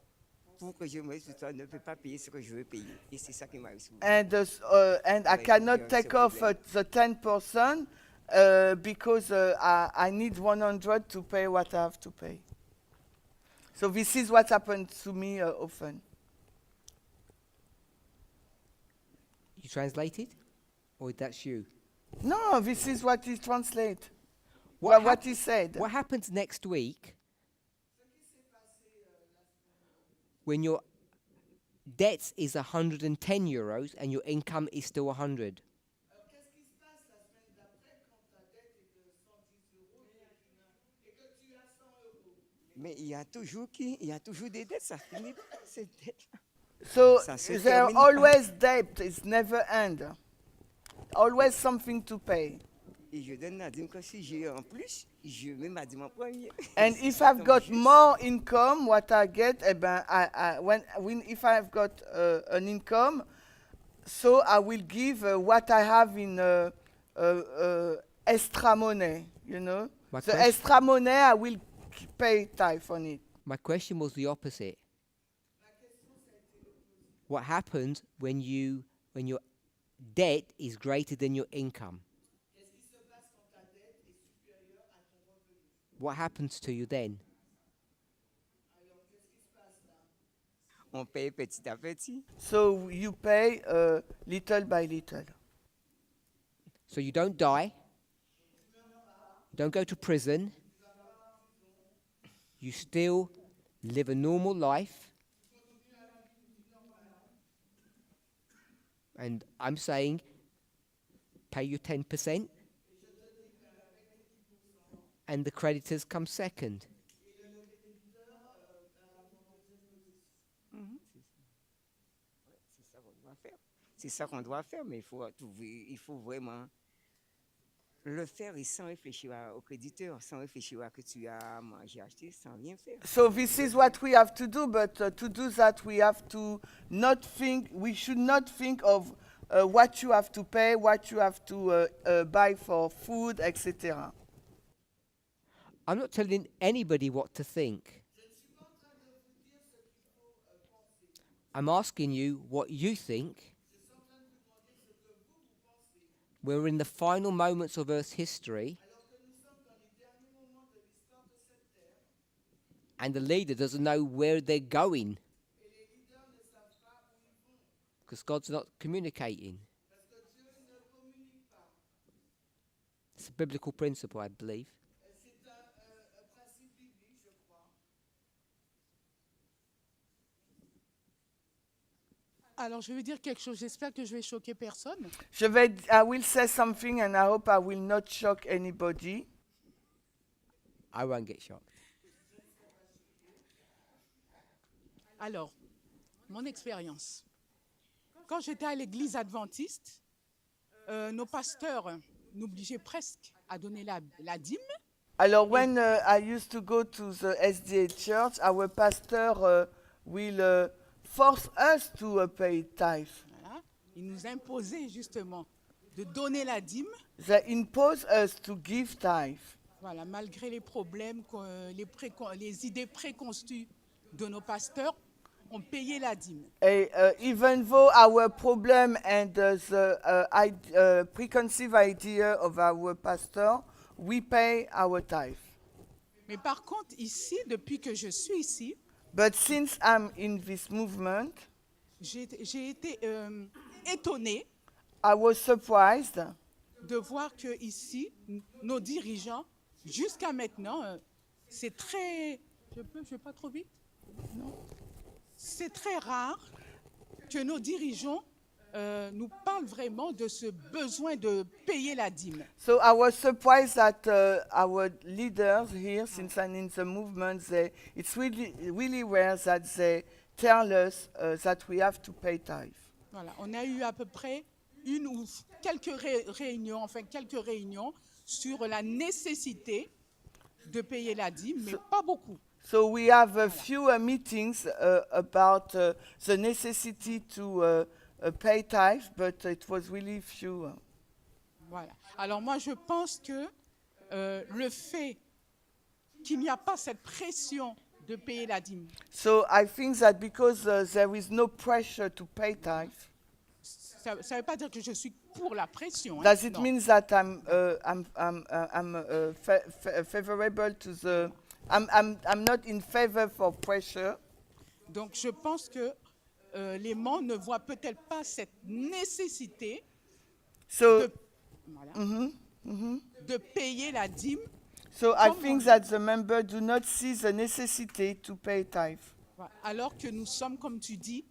pour que je me dise que toi ne peux pas payer ce que je veux payer. Et c'est ça qui m'arrive souvent. And I Avec cannot ce take off problème. the 10% because I need 100 to pay what I have to pay. So this is what happens to me often. You translated? Or that's you? No, this is what he translate. What What hap- he said. What happens next week when your debt is 110 euros and your income is still 100? Mais il y a toujours des dettes, ça finit pas, ces dettes-là. So Ça se there termine pas. always debt. It's never end. Always something to pay. Et je donne la dîme que si j'ai en plus, je mets ma dîme en premier. And if I've got more income, what I get, eh ben, if I've got an income, so I will give what I have in extra money, you know. My The question- extra money, I will pay tithe on it. My question was the opposite. What happens when your debt is greater than your income? What happens to you then? On paye petit à petit. So you pay little by little. So you don't die, you don't go to prison, you still live a normal life. And I'm saying pay your 10% and the creditors come second. C'est ça qu'on doit faire, mais il faut vraiment le faire et sans réfléchir au créditeur, sans réfléchir à que tu as mangé, acheté, sans rien faire. So this is what we have to do, but to do that we have to not think. We should not think of what you have to pay, what you have to buy for food, etc. I'm not telling anybody what to think. I'm asking you what you think. We're in the final moments of Earth's history, and the leader doesn't know where they're going because God's not communicating. It's a biblical principle, I believe. Alors, je vais dire quelque chose. J'espère que je vais choquer personne. I will say something, and I hope I will not shock anybody. I won't get shocked. Alors, mon expérience. Quand j'étais à l'église adventiste, nos pasteurs nous obligeaient presque à donner la dîme. Alors, when I used to go to the SDA church, our pastor will force us to pay tithe. Voilà. Ils nous imposaient justement de donner la dîme. They impose us to give tithe. Voilà, malgré les problèmes, les idées préconçues de nos pasteurs, on payait la dîme. Even though our problem and the preconceived idea of our pastor, we pay our tithe. Mais par contre, ici, depuis que je suis ici, But since I'm in this movement, j'ai été étonnée I was surprised de voir que ici, nos dirigeants, jusqu'à maintenant, c'est très... Je vais pas trop vite? Non. C'est très rare que nos dirigeants nous parlent vraiment de ce besoin de payer la dîme. So I was surprised that our leaders here, since I'm in the movement, it's really rare that they tell us that we have to pay tithe. Voilà, on a eu à peu près une ou quelques réunions sur la nécessité de payer la dîme, mais pas beaucoup. So we have a few meetings about the necessity to pay tithe, but it was really few. Voilà. Alors moi, je pense que le fait qu'il n'y a pas cette pression de payer la dîme, So I think that because there is no pressure to pay tithe, ça ne veut pas dire que je suis pour la pression. Hein, does it non. mean that favorable to the? I'm not in favor for pressure. Donc je pense que les membres ne voient peut-être pas cette nécessité So de, voilà, de payer la dîme. so I Come think on. that the members do not see the necessity to pay tithe. Voilà. Alors que nous sommes, comme tu dis,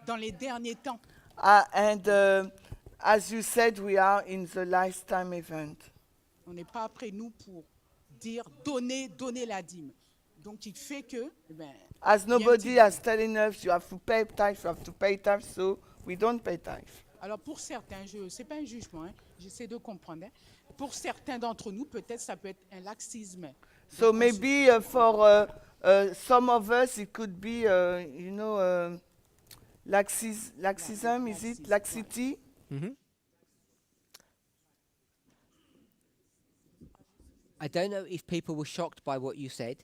dans les derniers temps. And as you said, we are in the lifetime event. On n'est pas après nous pour dire donner la dîme. Donc il fait que, As il y a un nobody petit- has telling us you have to pay tithe, you have to pay tithe, so we don't pay tithe. Alors pour certains, c'est pas un jugement, hein, j'essaie de comprendre. Hein. Pour certains d'entre nous, peut-être ça peut être un laxisme. So Donc, on maybe for some of us it could be, laxism, is it? Laxity? I don't know if people were shocked by what you said,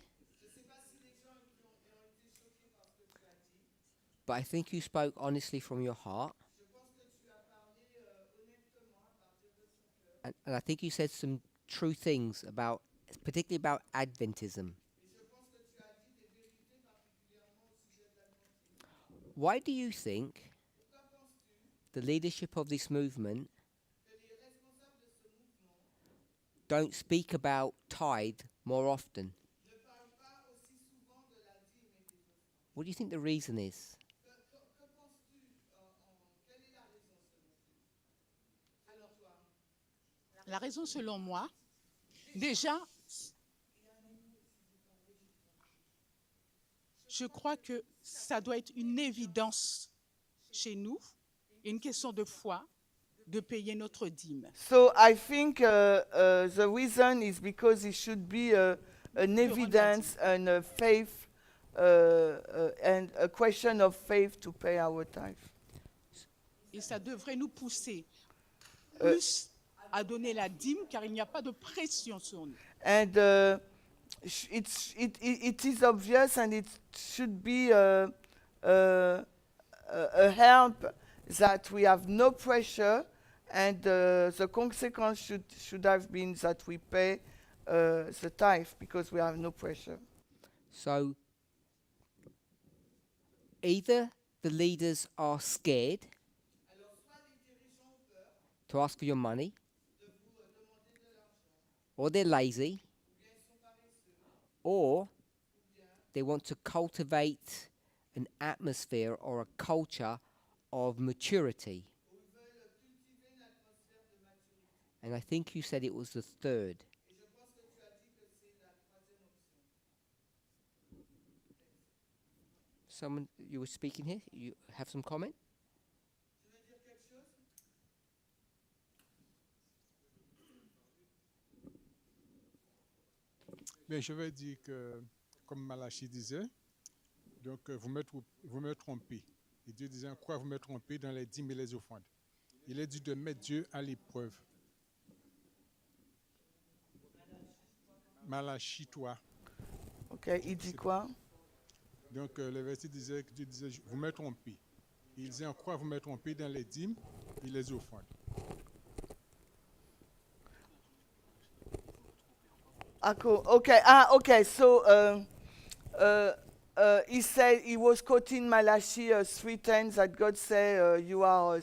but I think you spoke honestly from your heart. And I think you said some true things about, particularly about Adventism. Why do you think the leadership of this movement don't speak about tithe more often? What do you think the reason is? La raison, selon moi, déjà, je crois que ça doit être une évidence chez nous, et une question de foi, de payer notre dîme. So I think the reason is because it should be an evidence and a faith and a question of faith to pay our tithe. Et ça devrait nous pousser plus à donner la dîme, car il n'y a pas de pression sur nous. And it is obvious, and it should be a help that we have no pressure, and the consequence should have been that we pay the tithe because we have no pressure. So either the leaders are scared to ask for your money, or they're lazy, or they want to cultivate an atmosphere or a culture of maturity. And I think you said it was the third. Someone, you were speaking here, you have some comment? Mais je vais dire que, comme Malachi disait, donc vous me trompez. Et Dieu disait, en quoi vous me trompez dans les dîmes et les offrandes? Il est dit de mettre Dieu à l'épreuve. Malachi 3. Ok, il dit quoi? Donc le verset disait que Dieu disait, vous me trompez. Il disait, en quoi vous me trompez dans les dîmes et les offrandes? Okay. So he said he was quoting Malachi 3:10 that God said, "You are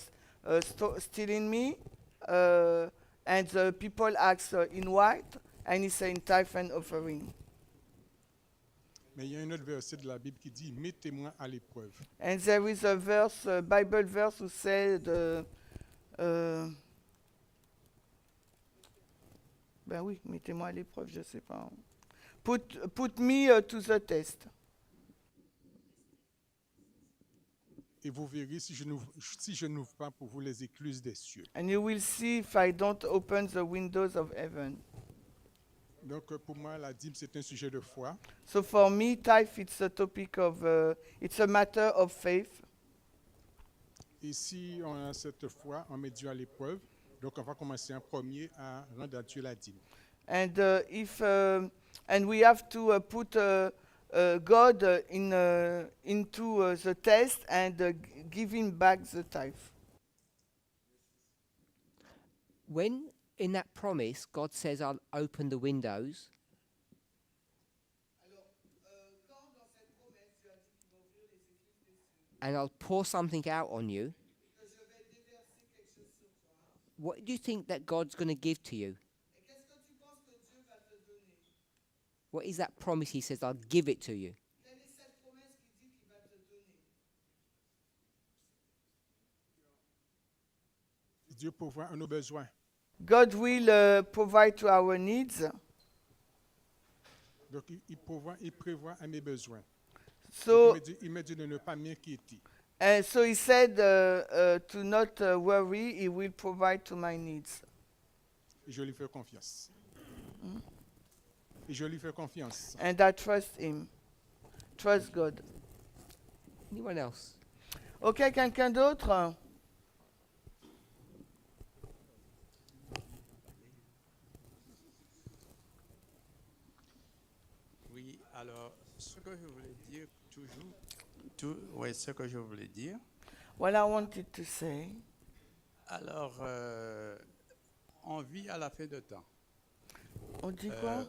stealing me," and the people asked in white, and he said in tithe and offering. Mais il y a un autre verset de la Bible qui dit, mettez-moi à l'épreuve. And there is a verse, Bible verse, who said, ben oui, mettez-moi à l'épreuve, je sais pas. Put me to the test. Et vous verrez si je n'ouvre pas pour vous les écluses des cieux. And you will see if I don't open the windows of heaven. Donc pour moi, la dîme, c'est un sujet de foi. So for me, tithe, it's a topic of, it's a matter of faith. Et si on a cette foi, on met Dieu à l'épreuve. Donc on va commencer en premier à rendre à Dieu la dîme. And and we have to put God into the test and give him back the tithe. When in that promise, God says, I'll open the windows. And I'll pour something out on you. What do you think that God's going to give to you? What is that promise he says, I'll give it to you? Dieu pourvoit à nos besoins. God will provide to our needs. Donc il prévoit à mes besoins. So, Il me dit de ne pas m'inquiéter. so he said to not worry, he will provide to my needs. Et je lui fais confiance. Et je lui fais confiance. And I trust him. Trust God. Anyone else? Ok, quelqu'un d'autre? Oui, alors, ce que je voulais dire toujours, ce que je voulais dire. What I wanted to say. Alors, on vit à la fin de temps. On dit quoi?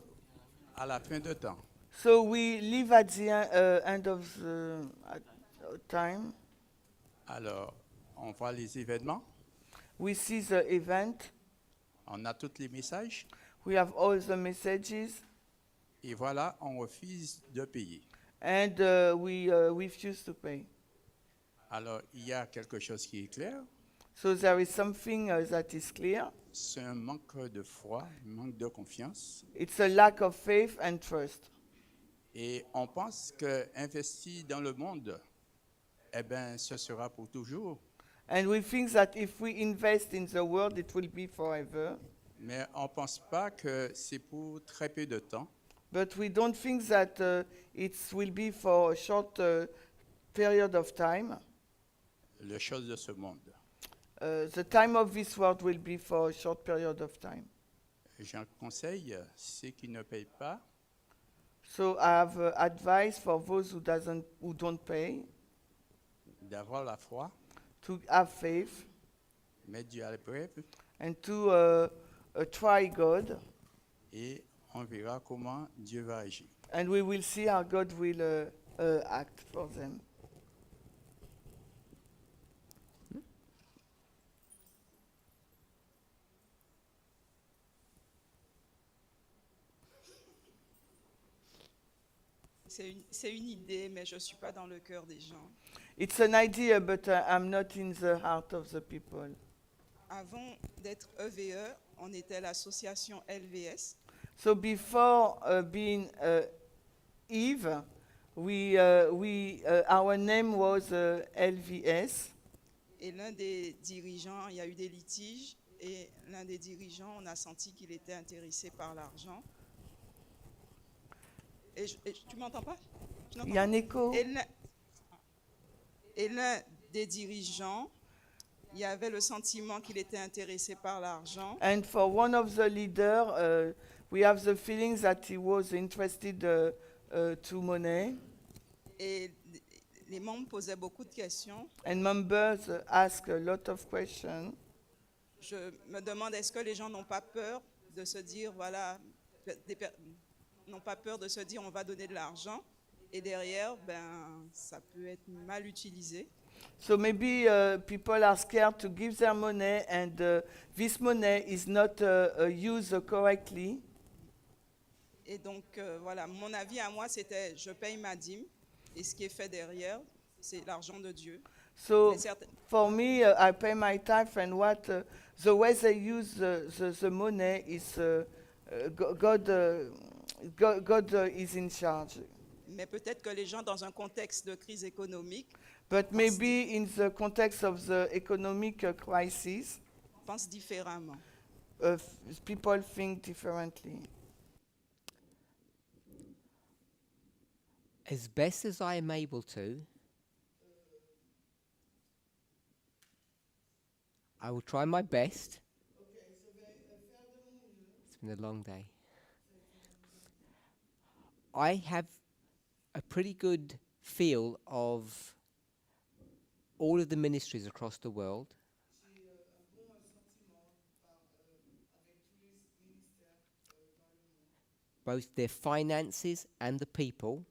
À la fin de temps. So we live at the end of the time. Alors, on voit les événements. We see the event. On a tous les messages. We have all the messages. Et voilà, on refuse de payer. And we refuse to pay. Alors, il y a quelque chose qui est clair. So there is something that is clear. C'est un manque de foi, un manque de confiance. It's a lack of faith and trust. Et on pense que investir dans le monde, eh ben, ce sera pour toujours. And we think that if we invest in the world, it will be forever. Mais on ne pense pas que c'est pour très peu de temps. But we don't think that it will be for a short period of time. Les choses de ce monde. The time of this world will be for a short period of time. J'en conseille ceux qui ne payent pas. So I have advice for those who don't pay. D'avoir la foi. To have faith. Mettre Dieu à l'épreuve. And to try God. Et on verra comment Dieu va agir. And we will see how God will act for them. C'est une idée, mais je ne suis pas dans le cœur des gens. It's an idea, but I'm not in the heart of the people. Avant d'être EVE, on était l'association LVS. So before being Eve, our name was LVS. Et l'un des dirigeants, il y a eu des litiges, et l'un des dirigeants, on a senti qu'il était intéressé par l'argent. Tu m'entends pas? Il y a un écho. Et l'un des dirigeants, il y avait le sentiment qu'il était intéressé par l'argent. And for one of the leaders, we have the feeling that he was interested to money. Et les membres posaient beaucoup de questions. And members ask a lot of questions. Je me demande, est-ce que les gens n'ont pas peur de se dire, voilà, n'ont pas peur de se dire, on va donner de l'argent, et derrière, ben, ça peut être mal utilisé. So maybe people are scared to give their money, and this money is not used correctly. Et donc, voilà, mon avis à moi, c'était, je paye ma dîme, et ce qui est fait derrière, c'est l'argent de Dieu. So for me, I pay my tithe, and the way they use the money is God is in charge. Mais peut-être que les gens, dans un contexte de crise économique, but maybe in the context of the economic crisis, pensent différemment. People think differently. As best as I am able to, I will try my best. It's been a long day. I have a pretty good feel of all of the ministries across the world. Both their finances and the people.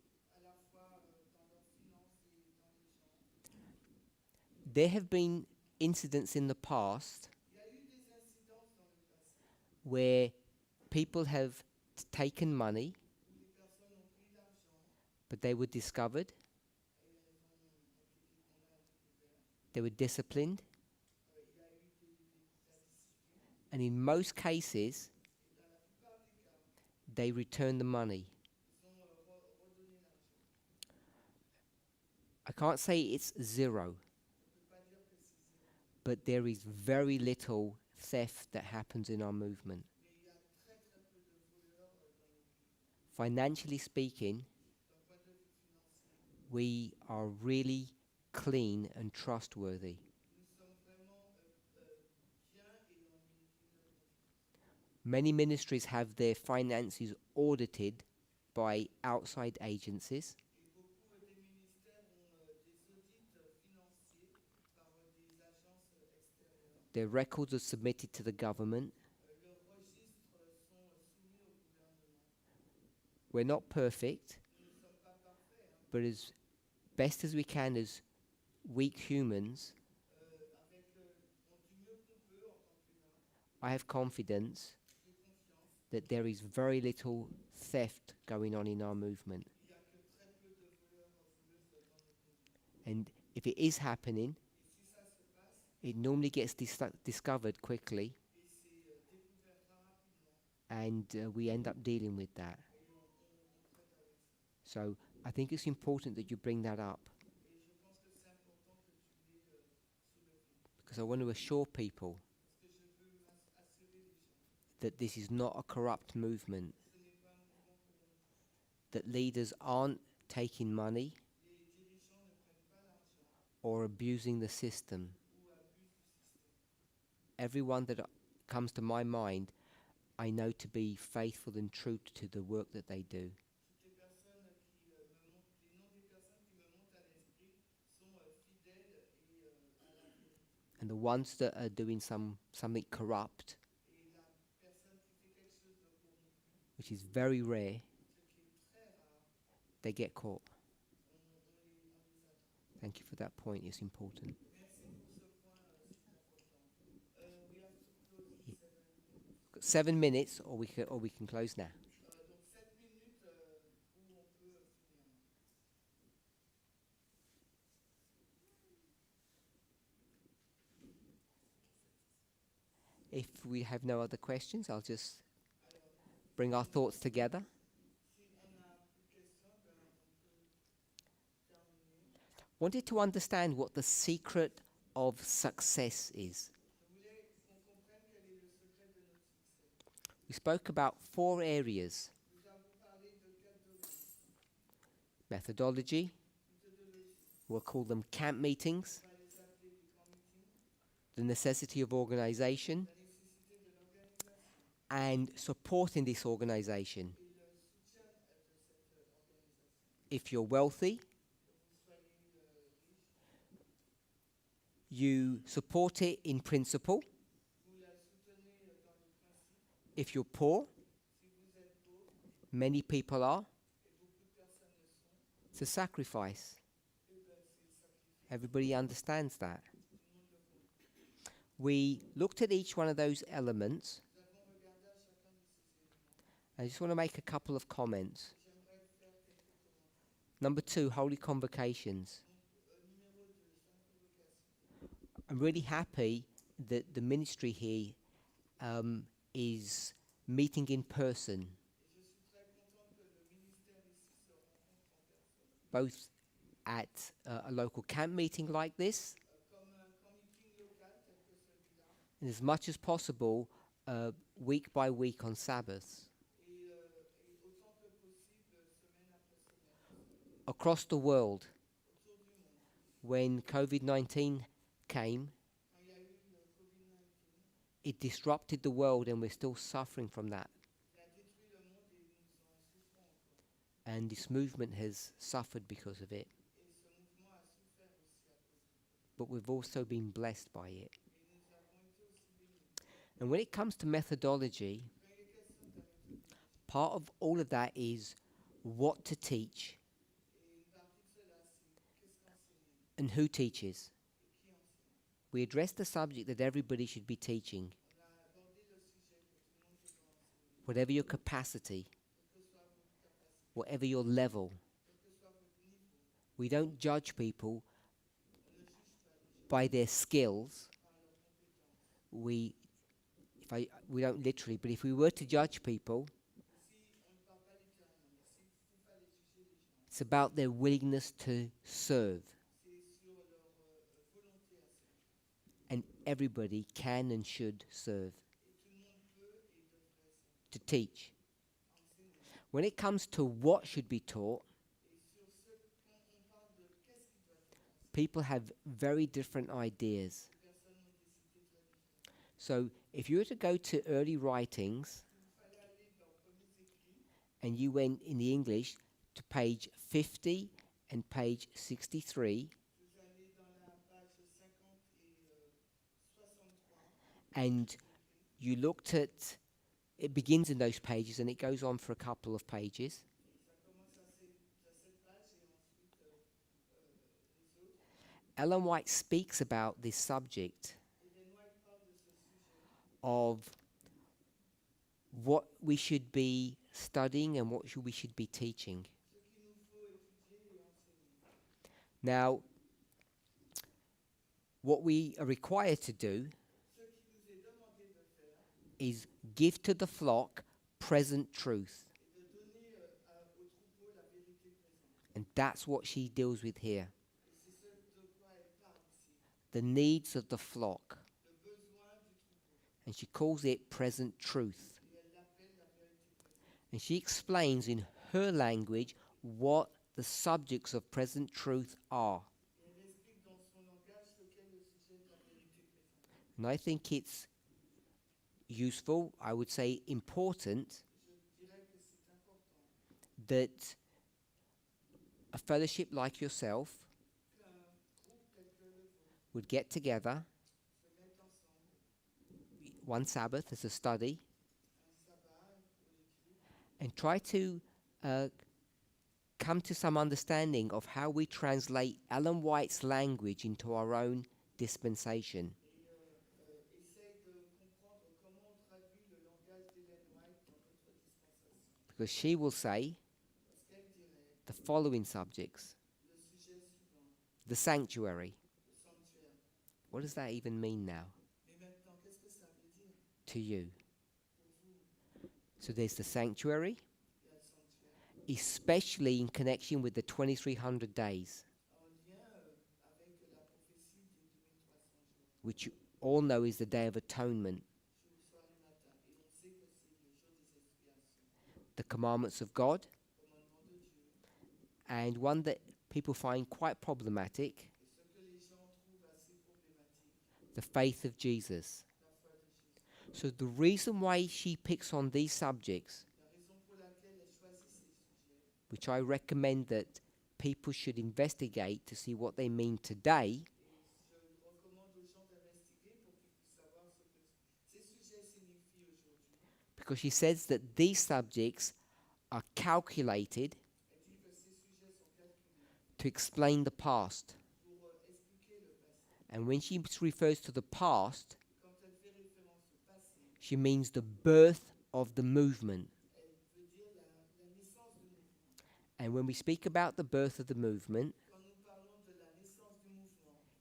There have been incidents in the past where people have taken money, but they were discovered, they were disciplined, and in most cases, they returned the money. I can't say it's zero, but there is very little theft that happens in our movement. Financially speaking, we are really clean and trustworthy. Many ministries have their finances audited by outside agencies. Their records are submitted to the government. We're not perfect, but as best as we can as weak humans, I have confidence that there is very little theft going on in our movement. And if it is happening, it normally gets discovered quickly, and we end up dealing with that. So I think it's important that you bring that up, because I want to assure people that this is not a corrupt movement, that leaders aren't taking money or abusing the system. Everyone that comes to my mind, I know to be faithful and true to the work that they do. And the ones that are doing something corrupt, which is very rare, they get caught. Thank you for that point, it's important. 7 minutes, or we can close now. If we have no other questions, I'll just bring our thoughts together. Wanted to understand what the secret of success is. We spoke about 4 areas: methodology, we'll call them camp meetings, the necessity of organization, and supporting this organization. If you're wealthy, you support it in principle. If you're poor, many people are, it's a sacrifice. Everybody understands that. We looked at each one of those elements. I just want to make a couple of comments. Number 2, holy convocations. I'm really happy that the ministry here is meeting in person, both at a local camp meeting like this, and as much as possible week by week on Sabbaths. across the world, when COVID-19 came, it disrupted the world and we're still suffering from that. And this movement has suffered because of it. But we've also been blessed by it. And when it comes to methodology, part of all of that is what to teach and who teaches. We address the subject that everybody should be teaching, whatever your capacity, whatever your level. We don't judge people by their skills. We don't literally, but if we were to judge people, it's about their willingness to serve. And everybody can and should serve. To teach. When it comes to what should be taught, people have very different ideas. So if you were to go to early writings and you went in the English to page 50 and page 63, and you looked at, it begins in those pages and it goes on for a couple of pages. Ellen White speaks about this subject of what we should be studying and what we should be teaching. Now, what we are required to do is give to the flock present truth. And that's what she deals with here. The needs of the flock. And she calls it present truth. And she explains in her language what the subjects of present truth are. And I think it's useful, I would say important, that a fellowship like yourself would get together one Sabbath as a study and try to come to some understanding of how we translate Ellen White's language into our own dispensation. Because she will say the following subjects. The sanctuary. What does that even mean now? To you. So there's the sanctuary, especially in connection with the 2300 days, which you all know is the Day of Atonement. The commandments of God, and one that people find quite problematic, the faith of Jesus. So the reason why she picks on these subjects, which I recommend that people should investigate to see what they mean today, because she says that these subjects are calculated to explain the past. And when she refers to the past, she means the birth of the movement. And when we speak about the birth of the movement,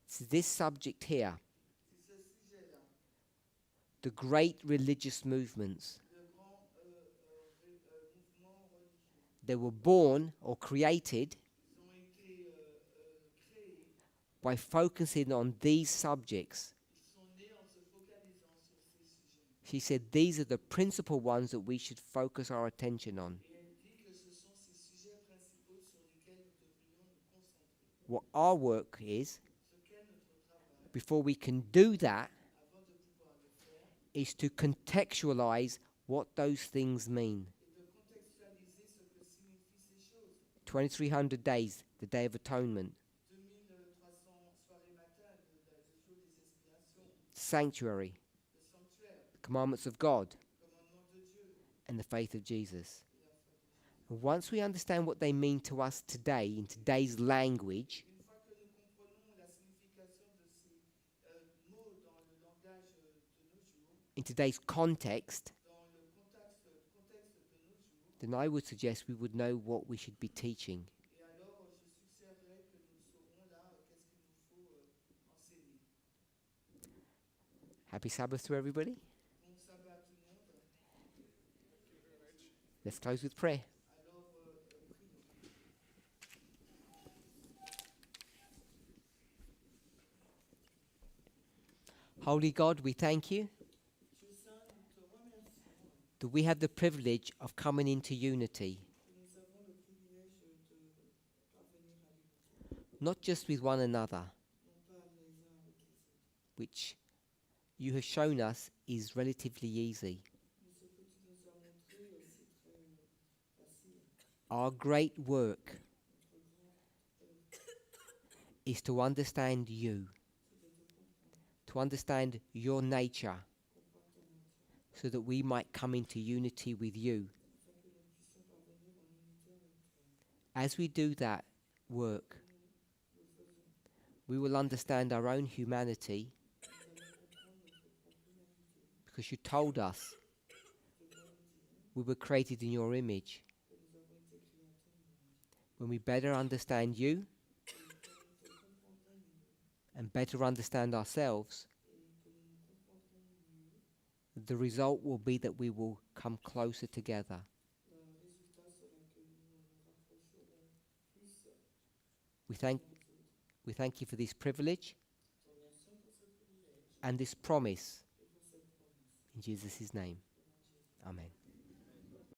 it's this subject here. The great religious movements. They were born or created by focusing on these subjects. She said these are the principal ones that we should focus our attention on. what our work is, before we can do that, is to contextualize what those things mean. 2300 days, the Day of Atonement. Sanctuary. The commandments of God. And the faith of Jesus. And once we understand what they mean to us today, in today's language, in today's context, then I would suggest we would know what we should be teaching. Happy Sabbath to everybody. Let's close with prayer. Holy God, we thank you that we have the privilege of coming into unity, not just with one another, which you have shown us is relatively easy. Our great work is to understand you, to understand your nature, so that we might come into unity with you. As we do that work, we will understand our own humanity, because you told us we were created in your image. When we better understand you and better understand ourselves, the result will be that we will come closer together. We thank you for this privilege and this promise. In Jesus' name, amen.